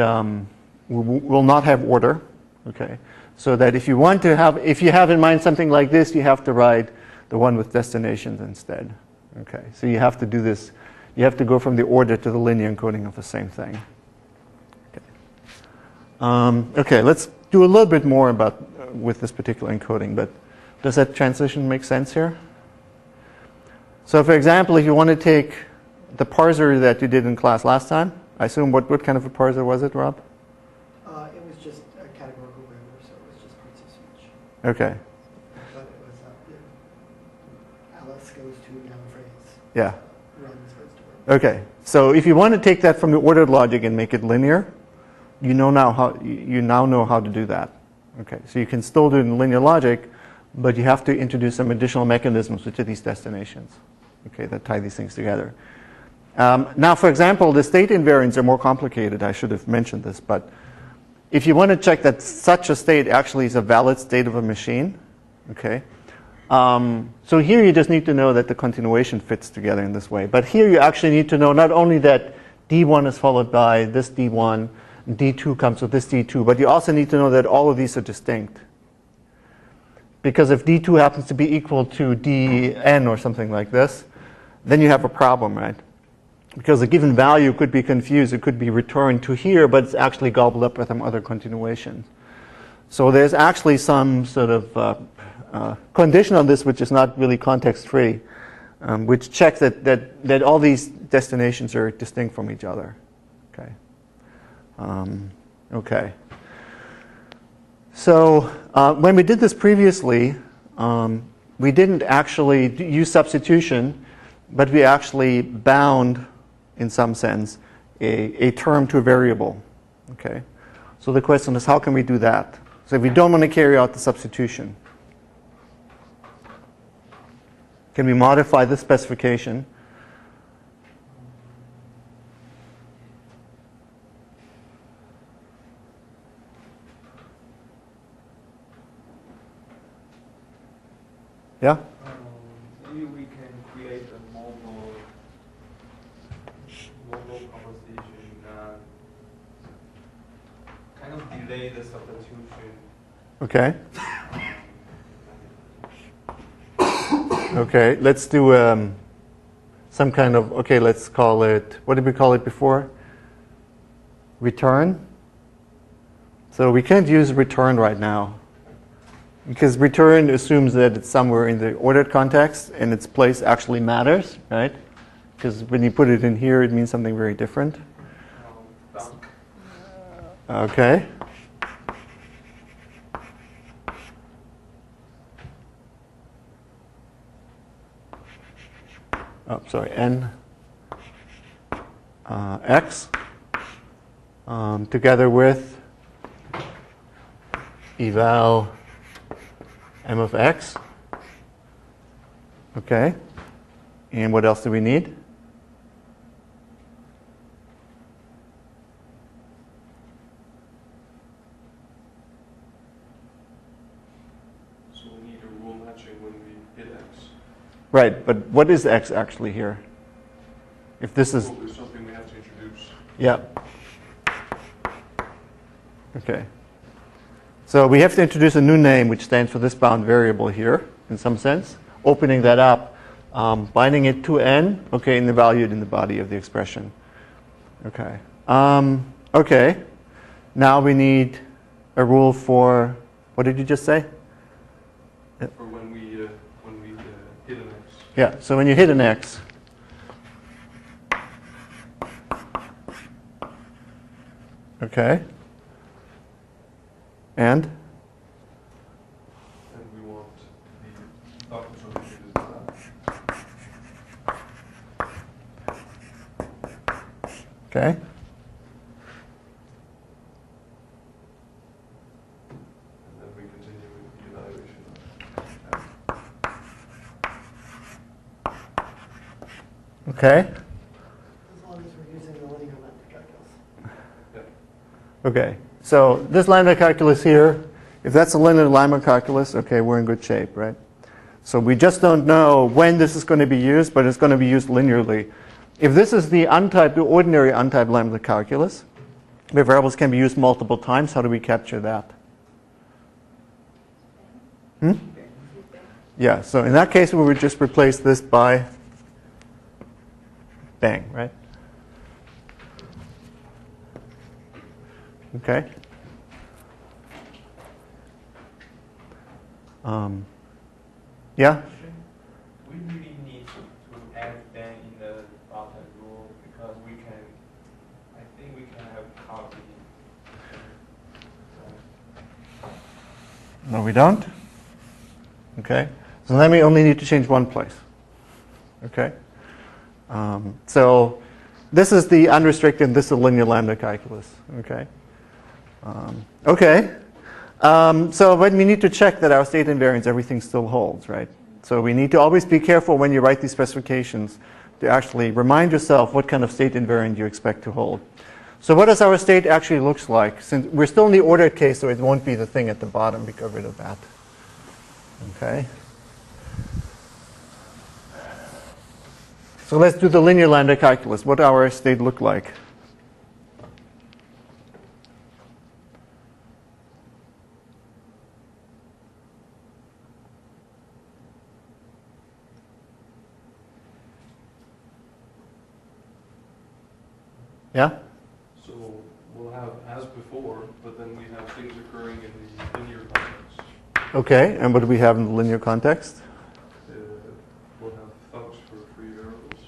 we'll not have order. Okay. So that if you have in mind something like this, you have to write the one with destinations instead. Okay, so you have to do this. You have to go from the order to the linear encoding of the same thing. Okay, okay, let's do a little bit more with this particular encoding. But does that transition make sense here? So, for example, if you want to take the parser that you did in class last time, I assume what kind of a parser was it, Rob? It was just a categorical grammar, so it was just parts of speech. Okay. But it was Alice goes to noun phrase. Yeah. Runs goes to verb. Okay. So if you want to take that from the ordered logic and make it linear, you now know how to do that. Okay. So you can still do it in linear logic, but you have to introduce some additional mechanisms to these destinations. Okay, that tie these things together. Now, for example, the state invariants are more complicated. I should have mentioned this, but if you want to check that such a state actually is a valid state of a machine, okay. So here you just need to know that the continuation fits together in this way. But here you actually need to know not only that D1 is followed by this D1, D2 comes with this D2, but you also need to know that all of these are distinct. Because if D2 happens to be equal to Dn or something like this, then you have a problem, right? Because a given value could be confused. It could be returned to here, but it's actually gobbled up with some other continuations. So there's actually some sort of condition on this which is not really context-free, which checks that all these destinations are distinct from each other. Okay. Okay. So when we did this previously, we didn't actually use substitution, but we actually bound, in some sense, a term to a variable. Okay. So the question is, how can we do that? So if we don't want to carry out the substitution, can we modify this specification? Yeah? Maybe we can create a mobile proposition that kind of delay the substitution. Okay. Okay, let's do some kind of, okay, let's call it, what did we call it before? Return. So we can't use return right now. Because return assumes that it's somewhere in the ordered context and its place actually matters, right? Because when you put it in here, it means something very different. Done. Okay. Oh, sorry, n x together with eval m of x. Okay. And what else do we need? So we need a rule matching when we hit x. Right, but what is x actually here? If this is, There's something we have to introduce. yeah. Okay. So we have to introduce a new name which stands for this bound variable here, in some sense. Opening that up, binding it to n, okay, and evaluate in the body of the expression. Okay. Okay. Now we need a rule for, what did you just say? For when we hit an x. Yeah, so when you hit an x, okay, and And we want the output function is that. okay, And then we continue with the evaluation. okay, As long as we're using the linear lambda calculus. Yeah. okay. So this lambda calculus here, if that's a linear lambda calculus, okay, we're in good shape, right? So we just don't know when this is going to be used, but it's going to be used linearly. If this is the untyped, the ordinary untyped lambda calculus, where variables can be used multiple times, how do we capture that? Yeah, so in that case, we would just replace this by bang, right? Okay. Yeah? We really need to add them in the bottom rule because we can, I think we can have copy. No, we don't. Okay. So then we only need to change one place. Okay. So this is the unrestricted, this is the linear lambda calculus. Okay. Okay. So when we need to check that our state invariance, everything still holds, right? So we need to always be careful when you write these specifications to actually remind yourself what kind of state invariant you expect to hold. So what does our state actually looks like? Since we're still in the ordered case, so it won't be the thing at the bottom. We got rid of that. Okay. So let's do the linear lambda calculus. What does our state look like? Yeah? So we'll have as before, but then we have things occurring in the linear context. Okay, and what do we have in the linear context? We'll have thugs for free variables.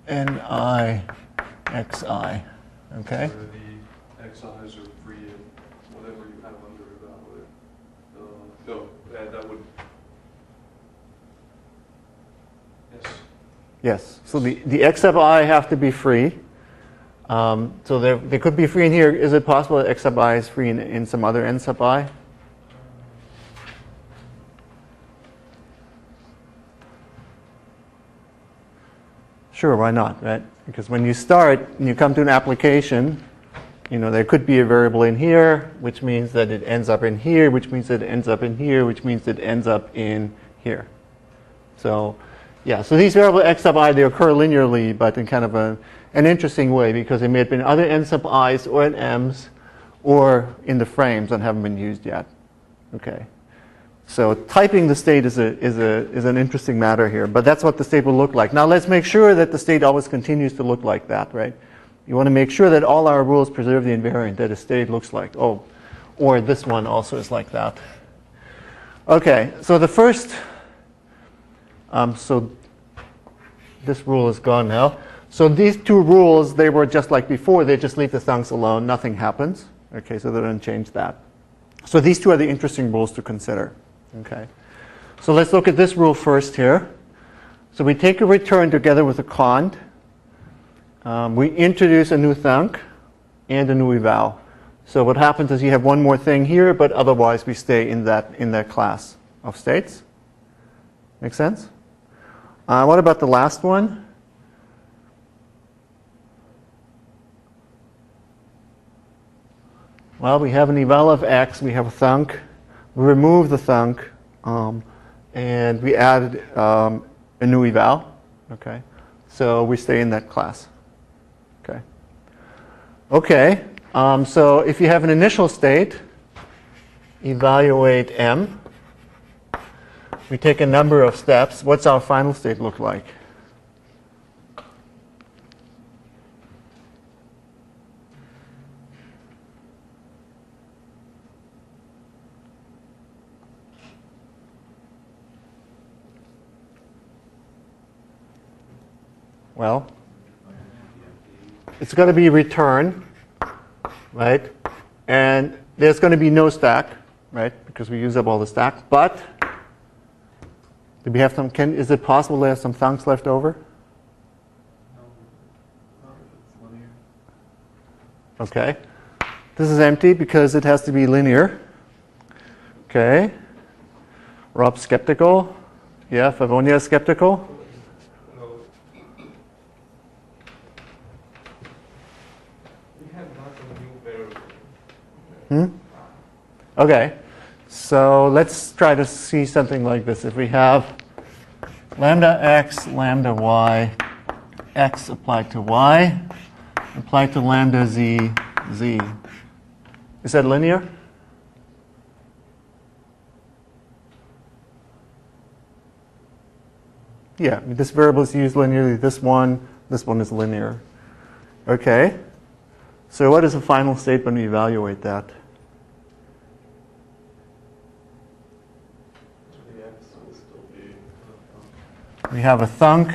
Ni, xi. Okay. Where the xi's are free in whatever you have under evaluate. No, that would. Yes. Yes. So the x sub I have to be free. So they could be free in here. Is it possible that x sub I is free in some other n sub I? Sure, why not, right? Because when you start and you come to an application, you know, there could be a variable in here, which means that it ends up in here, which means that it ends up in here, which means that it ends up in here. So, yeah, so these variables x sub I, they occur linearly, but in kind of an interesting way, because they may have been other n sub i's or in m's or in the frames and haven't been used yet. Okay. So typing the state is an interesting matter here, but that's what the state will look like. Now let's make sure that the state always continues to look like that, right? You want to make sure that all our rules preserve the invariant that a state looks like. Oh, or this one also is like that. Okay, so the first, so this rule is gone now. So these two rules, they were just like before. They just leave the thunks alone. Nothing happens. Okay, so they don't change that. So these two are the interesting rules to consider. Okay, so let's look at this rule first here. So we take a return together with a cond. We introduce a new thunk and a new eval. So what happens is you have one more thing here, but otherwise we stay in that class of states. Make sense? What about the last one? Well, we have an eval of x, we have a thunk, we remove the thunk, and we add a new eval. Okay, so we stay in that class. Okay. Okay. So if you have an initial state, evaluate m. We take a number of steps. What's our final state look like? Well, it's going to be return, right? And there's going to be no stack, right? Because we use up all the stack. But do we have some? Is it possible to have some thunks left over? Okay. This is empty because it has to be linear. Okay. Rob's skeptical. Yeah, Favonia is skeptical. Okay, so let's try to see something like this. If we have lambda x, lambda y, x applied to y, applied to lambda z, z. Is that linear? Yeah, this variable is used linearly. This one is linear. Okay, so what is the final state when we evaluate that? We have a thunk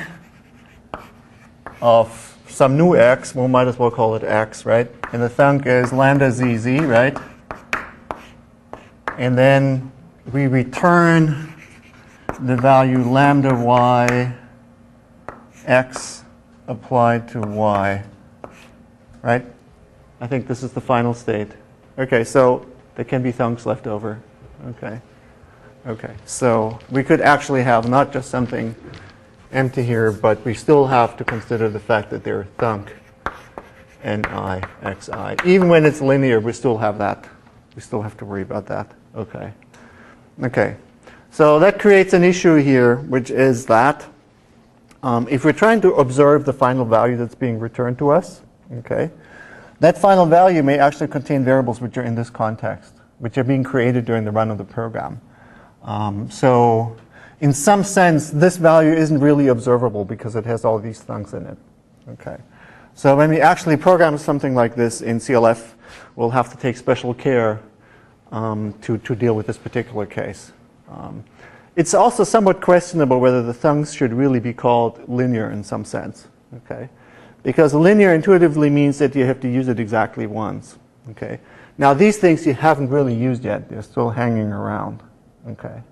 of some new x. We might as well call it x, right? And the thunk is lambda zz, right? And then we return the value lambda y x applied to y, right? I think this is the final state. Okay, so there can be thunks left over. Okay. Okay, so we could actually have not just something empty here, but we still have to consider the fact that there are thunk ni, xi. Even when it's linear, we still have that. We still have to worry about that. Okay. Okay, so that creates an issue here, which is that if we're trying to observe the final value that's being returned to us, okay, that final value may actually contain variables which are in this context, which are being created during the run of the program. So in some sense, this value isn't really observable because it has all these thunks in it. Okay. So when we actually program something like this in CLF, we'll have to take special care to deal with this particular case. It's also somewhat questionable whether the thunks should really be called linear in some sense. Okay. Because linear intuitively means that you have to use it exactly once. Okay. Now these things you haven't really used yet. They're still hanging around. Okay,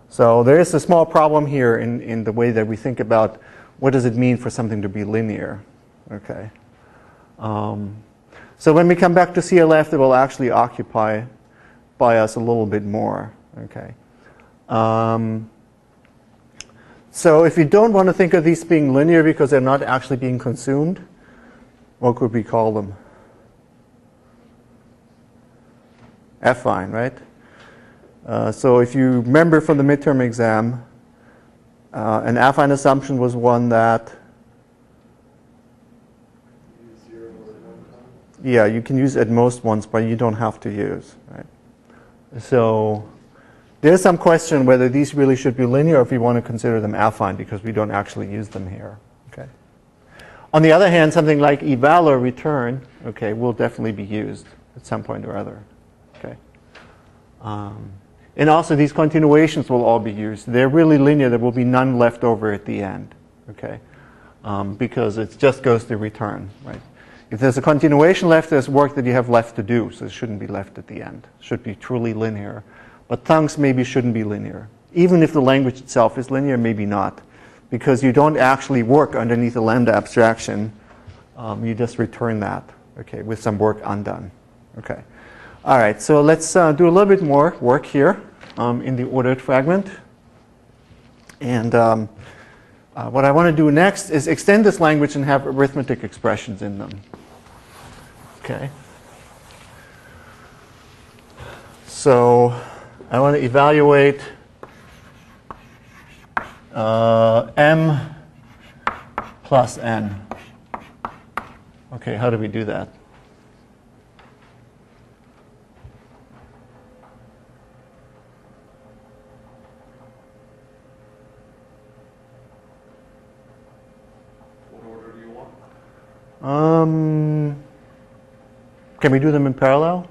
so there is a small problem here in the way that we think about what does it mean for something to be linear. Okay, so when we come back to CLF, it will actually occupy us a little bit more. Okay, so if you don't want to think of these being linear because they're not actually being consumed, what could we call them? Affine, right? So if you remember from the midterm exam, an affine assumption was one that, yeah, you can use at most once, but you don't have to use. Right? So there's some question whether these really should be linear or if we want to consider them affine because we don't actually use them here. Okay. On the other hand, something like eval or return, okay, will definitely be used at some point or other. Okay. And also these continuations will all be used. They're really linear. There will be none left over at the end. Okay. Because it just goes to return, right? If there's a continuation left, there's work that you have left to do, so it shouldn't be left at the end. It should be truly linear. But thunks maybe shouldn't be linear. Even if the language itself is linear, maybe not. Because you don't actually work underneath a lambda abstraction. You just return that, okay, with some work undone. Okay. All right, so let's do a little bit more work here in the ordered fragment. And what I want to do next is extend this language and have arithmetic expressions in them. Okay. So I want to evaluate m plus n. Okay, how do we do that? What order do you want? Can we do them in parallel?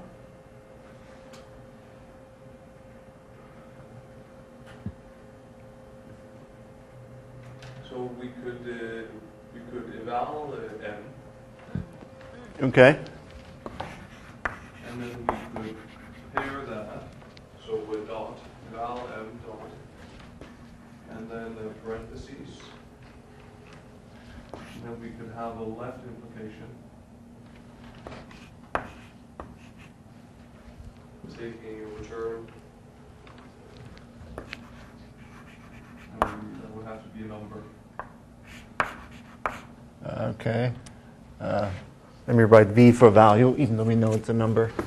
So we could eval m, Okay. and then we could pair that. So with dot, eval m dot, and then the parentheses. And then we could have a left implication. Taking a return. And that would have to be a number. Okay. Let me write v for value, even though we know it's a number. No,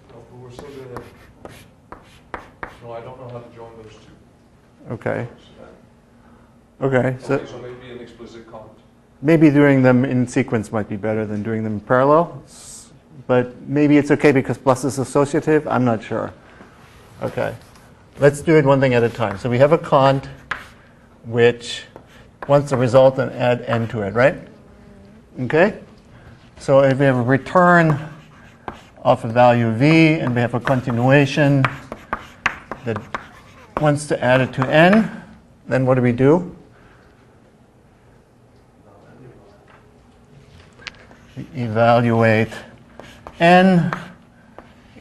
but we're still gonna. No, I don't know how to join those two. Okay. Okay. So So maybe an explicit count. maybe doing them in sequence might be better than doing them in parallel. But maybe it's okay because plus is associative. I'm not sure. Okay. Let's do it one thing at a time. So we have a cont which wants the result and add n to it, right? Okay? So if we have a return of a value v and we have a continuation that wants to add it to n, then what do we do? We evaluate n,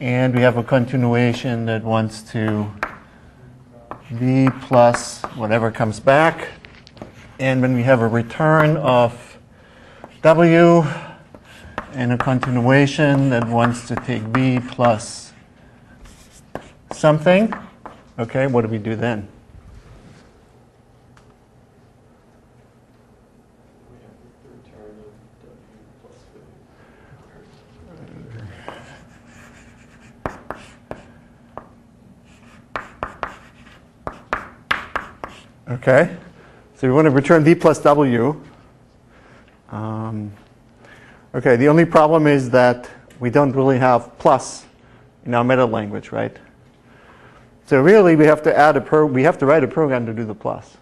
and we have a continuation that wants to v plus whatever comes back. And when we have a return of w and a continuation that wants to take v plus something, okay, what do we do then? We have the return of w plus v. Okay, so we want to return v plus w. Okay, the only problem is that we don't really have plus in our meta language, right? So really, we have to write a program to do the plus.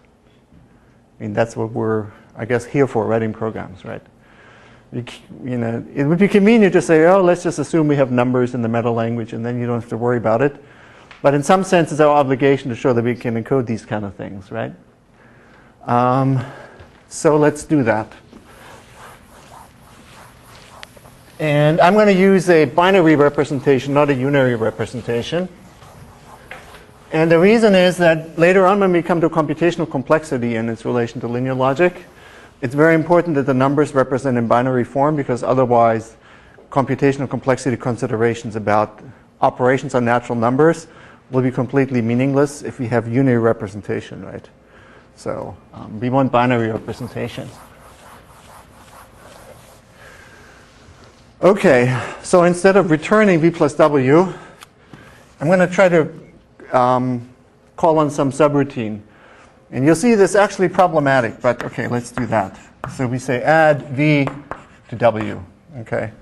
I mean, that's what we're, I guess, here for, writing programs, right? You know, it would be convenient to say, oh, let's just assume we have numbers in the meta language, and then you don't have to worry about it. But in some sense, it's our obligation to show that we can encode these kind of things, right? So let's do that. And I'm going to use a binary representation, not a unary representation. And the reason is that later on when we come to computational complexity and its relation to linear logic, it's very important that the numbers represent in binary form, because otherwise computational complexity considerations about operations on natural numbers will be completely meaningless if we have unary representation, right? So we want binary representation. Okay, so instead of returning v plus w, I'm going to try to call on some subroutine. And you'll see this is actually problematic, but okay, let's do that. So we say add v to w, okay?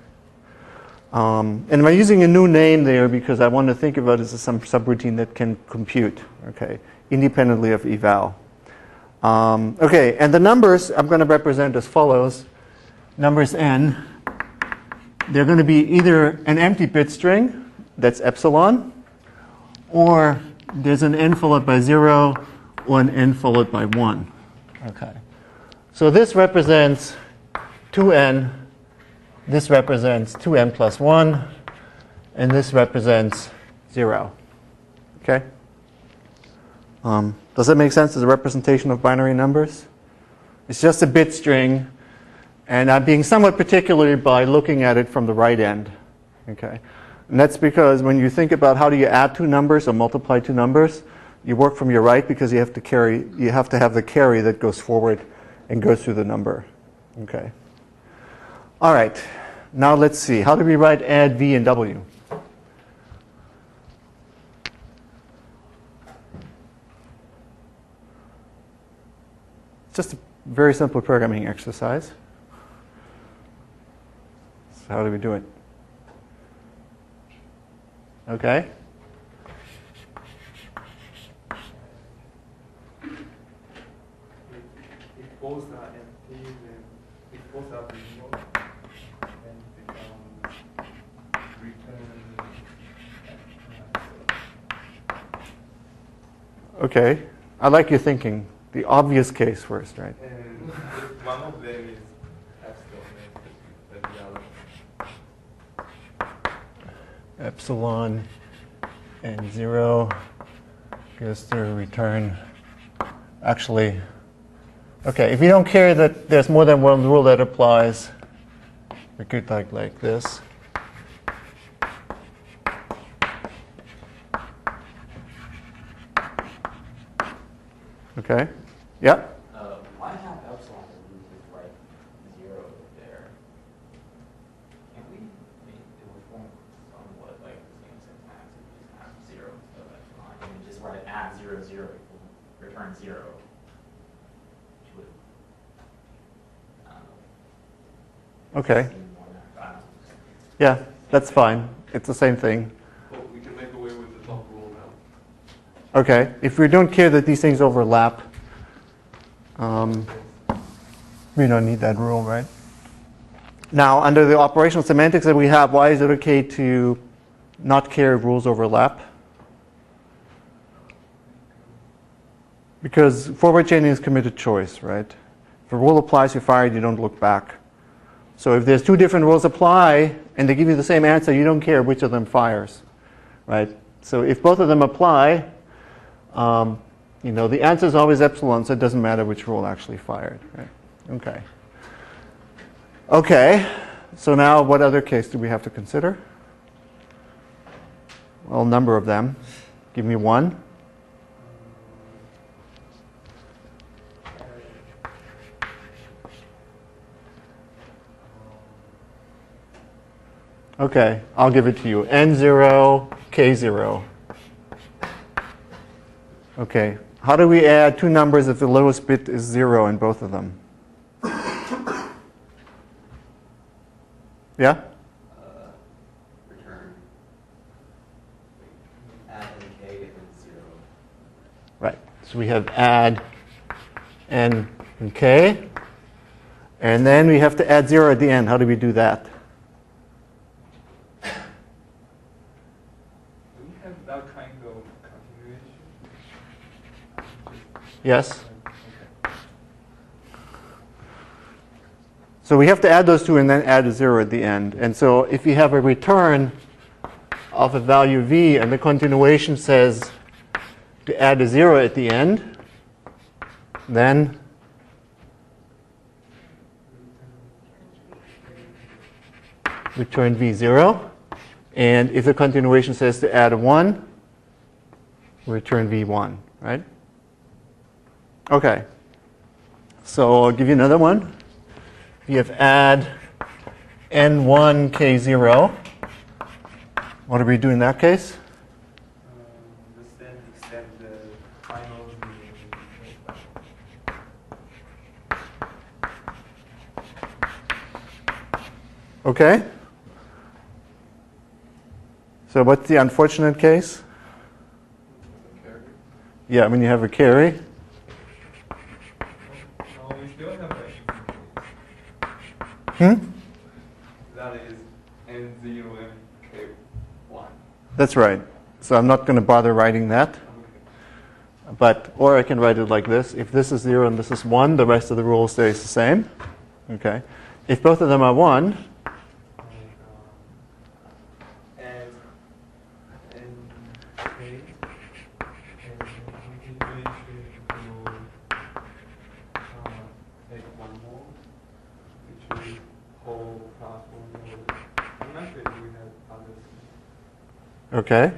And I'm using a new name there because I want to think of it as some subroutine that can compute, okay, independently of eval. Okay, and the numbers I'm going to represent as follows. Numbers n, they're going to be either an empty bit string, that's epsilon, or there's an n followed by 0 or an n followed by 1. Okay. So this represents 2n, this represents 2n plus 1, and this represents 0. Okay? Does that make sense as a representation of binary numbers? It's just a bit string, and I'm being somewhat particular by looking at it from the right end. Okay? And that's because when you think about how do you add two numbers or multiply two numbers, you work from your right because you have to have the carry that goes forward and goes through the number. Okay. All right. Now let's see. How do we write add v and w? It's just a very simple programming exercise. So how do we do it? Okay. If both are empty, then if both are real, then it becomes return. Okay. I like your thinking. The obvious case first, right? And if one of them is epsilon, then the other. Epsilon and 0 goes through return. Actually, okay, if you don't care that there's more than one rule that applies, we could like this. Okay. Yeah. Why have epsilon and root is right 0 there? Can't we make it would form somewhat like the same syntax if we just have 0 instead of epsilon? And we just write add 0, 0 equals return 0. Which would, I don't know. Okay. seem more natural. I don't know. Yeah, that's fine. It's the same thing. But we can make away with the top rule now. Okay. If we don't care that these things overlap, we don't need that rule, right? Now, under the operational semantics that we have, why is it okay to not care if rules overlap? Because forward chaining is committed choice, right? If a rule applies, you're fired, you don't look back. So if there's two different rules apply, and they give you the same answer, you don't care which of them fires, right? So if both of them apply, the answer is always epsilon, so it doesn't matter which rule actually fired, right? Okay. Okay, so now what other case do we have to consider? Well, a number of them. Give me one. Okay, I'll give it to you. N0, K0. Okay, how do we add two numbers if the lowest bit is 0 in both of them? Yeah? Return. Add n k and 0. Right, so we have add n and k. And then we have to add 0 at the end. How do we do that? Do we have that kind of continuation? Yes? So we have to add those two and then add a 0 at the end. And so if you have a return of a value v and the continuation says to add a 0 at the end, then return v0. And if the continuation says to add a 1, return v1, right? Okay. So I'll give you another one. We have add n1 k0. What do we do in that case? Extend the final Okay. So what's the unfortunate case? Carry. Yeah, when you have a carry. That is N0 and K1. That's right. So I'm not going to bother writing that. But, or I can write it like this. If this is 0 and this is 1, the rest of the rule stays the same. Okay. If both of them are 1, And K, and we can take one more, which is whole plus 1 more. I'm not sure if we have others. okay.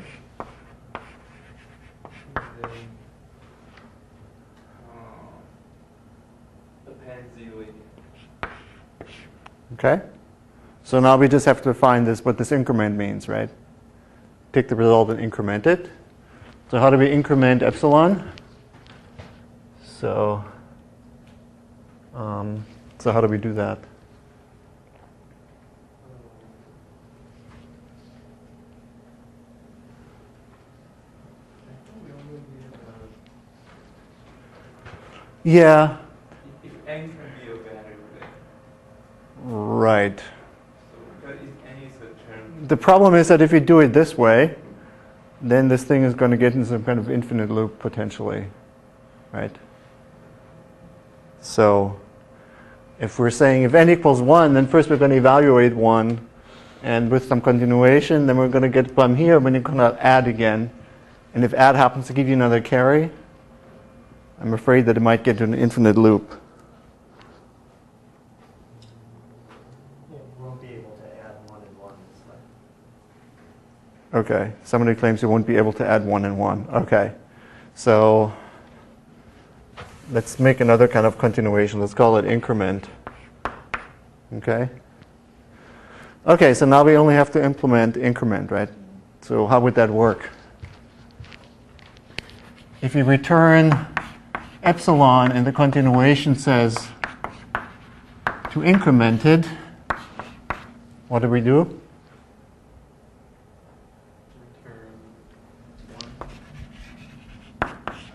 And then append 0 again. Okay. So now we just have to find this, what this increment means, right? Take the result and increment it. So how do we increment epsilon? So how do we do that? Yeah, If n can be a value, then right. so because if n is a term, The problem is that if you do it this way, then this thing is going to get into some kind of infinite loop potentially, right? So if we're saying if n equals 1, then first we're going to evaluate 1, and with some continuation, then we're going to get from here, when you're going to add again. And if add happens to give you another carry, I'm afraid that it might get to an infinite loop. Yeah, we won't be able to add 1 and 1. Okay, somebody claims you won't be able to add 1 and 1. Okay, so let's make another kind of continuation. Let's call it increment. Okay? Okay, so now we only have to implement increment, right? So how would that work? If you return epsilon and the continuation says to incremented, what do we do?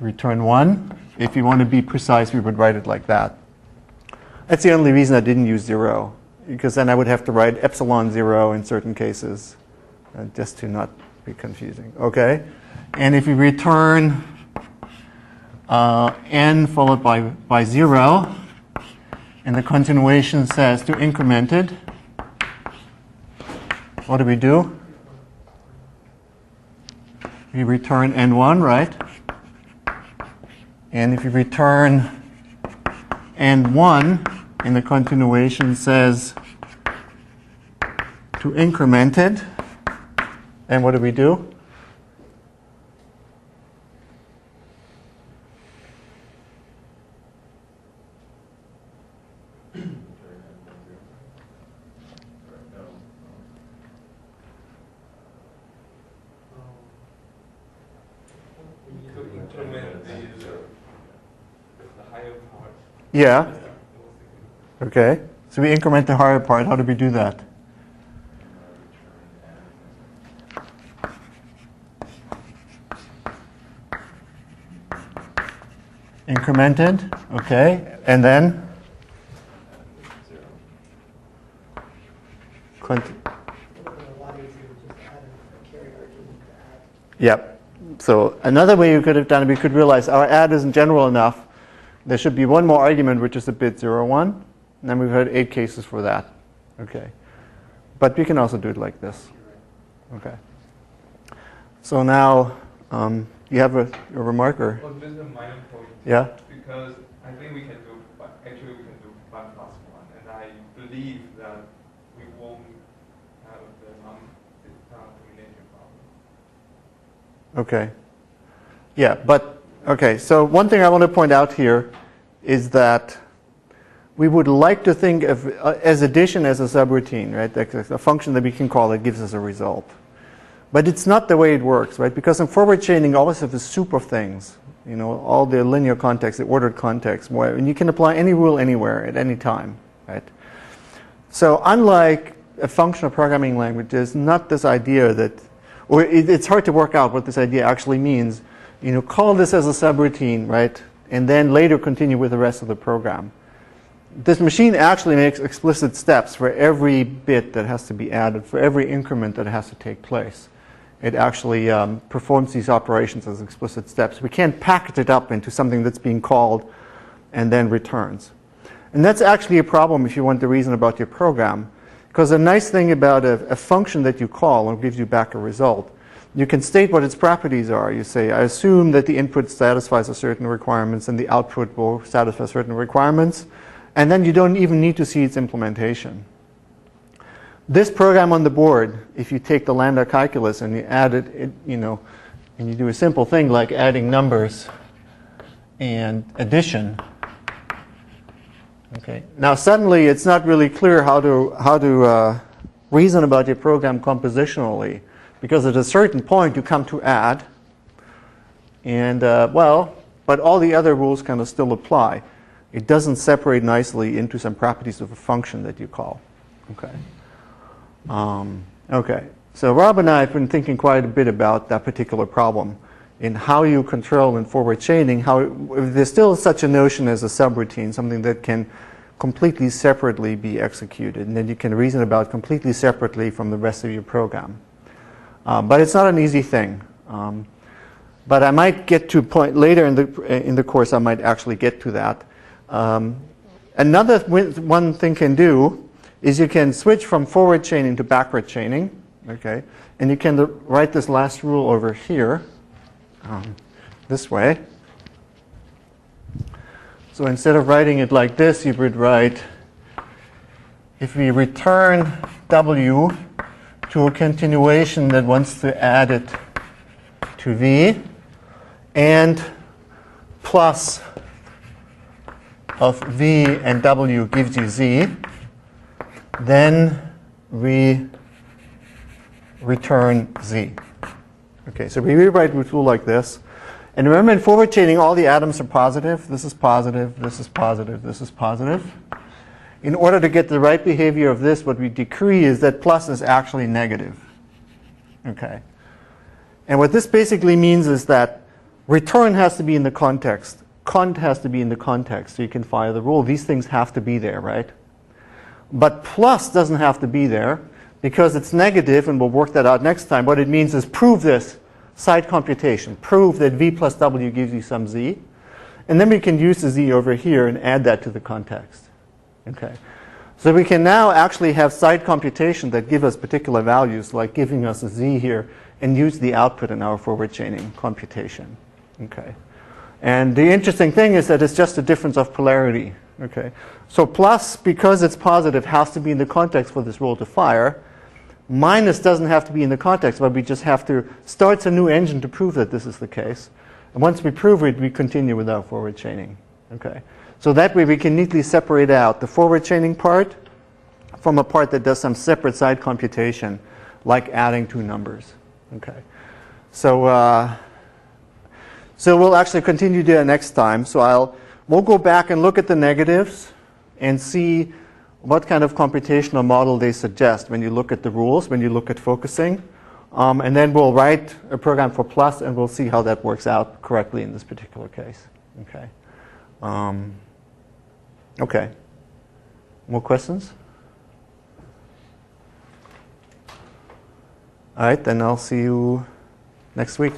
Return 1. If you want to be precise, we would write it like that. That's the only reason I didn't use 0, because then I would have to write epsilon 0 in certain cases, just to not be confusing. Okay? And if you return n followed by 0, and the continuation says to incremented, what do we do? We return n1, right? And if you return n1 and the continuation says to incremented, then what do we do? to increment the higher part. Yeah. Okay. So we increment the higher part. How do we do that? Incremented. Okay. And then? Yep. So another way you could have done it, we could realize our add isn't general enough. There should be one more argument, which is a bit 0, 1. And then we've had 8 cases for that. Okay. But we can also do it like this. Okay. So now you have a remark or? Well, this is a minor point. Yeah. Because I think we can do, actually we can do 1 plus 1. And I believe that we won't have the non-combination problem. Okay. Yeah, but, okay, so one thing I want to point out here is that we would like to think of as addition as a subroutine, right? Like a function that we can call that gives us a result. But it's not the way it works, right? Because in forward chaining, you always have a soup of things. You know, all the linear context, the ordered context, and you can apply any rule anywhere at any time, right? So unlike a functional programming language, there's not this idea that, or it's hard to work out what this idea actually means. You know, call this as a subroutine, right? And then later continue with the rest of the program. this machine actually makes explicit steps for every bit that has to be added, for every increment that has to take place. It actually performs these operations as explicit steps. We can't package it up into something that's being called and then returns. And that's actually a problem if you want to reason about your program. Because the nice thing about a function that you call and gives you back a result, you can state what its properties are. You say, I assume that the input satisfies a certain requirements and the output will satisfy certain requirements. And then you don't even need to see its implementation. This program on the board, if you take the lambda calculus and you add it, you know, and you do a simple thing like adding numbers and addition. Okay. Now suddenly it's not really clear how to reason about your program compositionally, because at a certain point you come to add, and but all the other rules kind of still apply. It doesn't separate nicely into some properties of a function that you call. Okay. Okay. So Rob and I have been thinking quite a bit about that particular problem in how you control in forward chaining. There's still such a notion as a subroutine, something that can completely separately be executed, and then you can reason about completely separately from the rest of your program. But it's not an easy thing. But I might get to a point later in the course. I might actually get to that. Another one thing can do is you can switch from forward chaining to backward chaining, okay? And you can write this last rule over here, this way. So instead of writing it like this, you would write, if we return W to a continuation that wants to add it to V, and plus of V and W gives you Z, then we return Z. Okay, so we rewrite the rule like this. And remember, in forward chaining, all the atoms are positive. This is positive, this is positive, this is positive. In order to get the right behavior of this, what we decree is that plus is actually negative. Okay. And what this basically means is that return has to be in the context. Cont has to be in the context, so you can fire the rule. These things have to be there, right? But plus doesn't have to be there because it's negative, and we'll work that out next time. What it means is prove this side computation. Prove that V plus W gives you some Z. And then we can use the Z over here and add that to the context. Okay. So we can now actually have side computation that give us particular values, like giving us a Z here, and use the output in our forward chaining computation. Okay. And the interesting thing is that it's just a difference of polarity. Okay. So plus, because it's positive, has to be in the context for this rule to fire. Minus doesn't have to be in the context, but we just have to start a new engine to prove that this is the case. And once we prove it, we continue with our forward chaining. Okay. So that way we can neatly separate out the forward chaining part from a part that does some separate side computation, like adding two numbers. Okay. So so we'll actually continue to do that next time. So we'll go back and look at the negatives and see what kind of computational model they suggest when you look at the rules, when you look at focusing. And then we'll write a program for plus, and we'll see how that works out correctly in this particular case. Okay. Okay. More questions? All right, then I'll see you next week.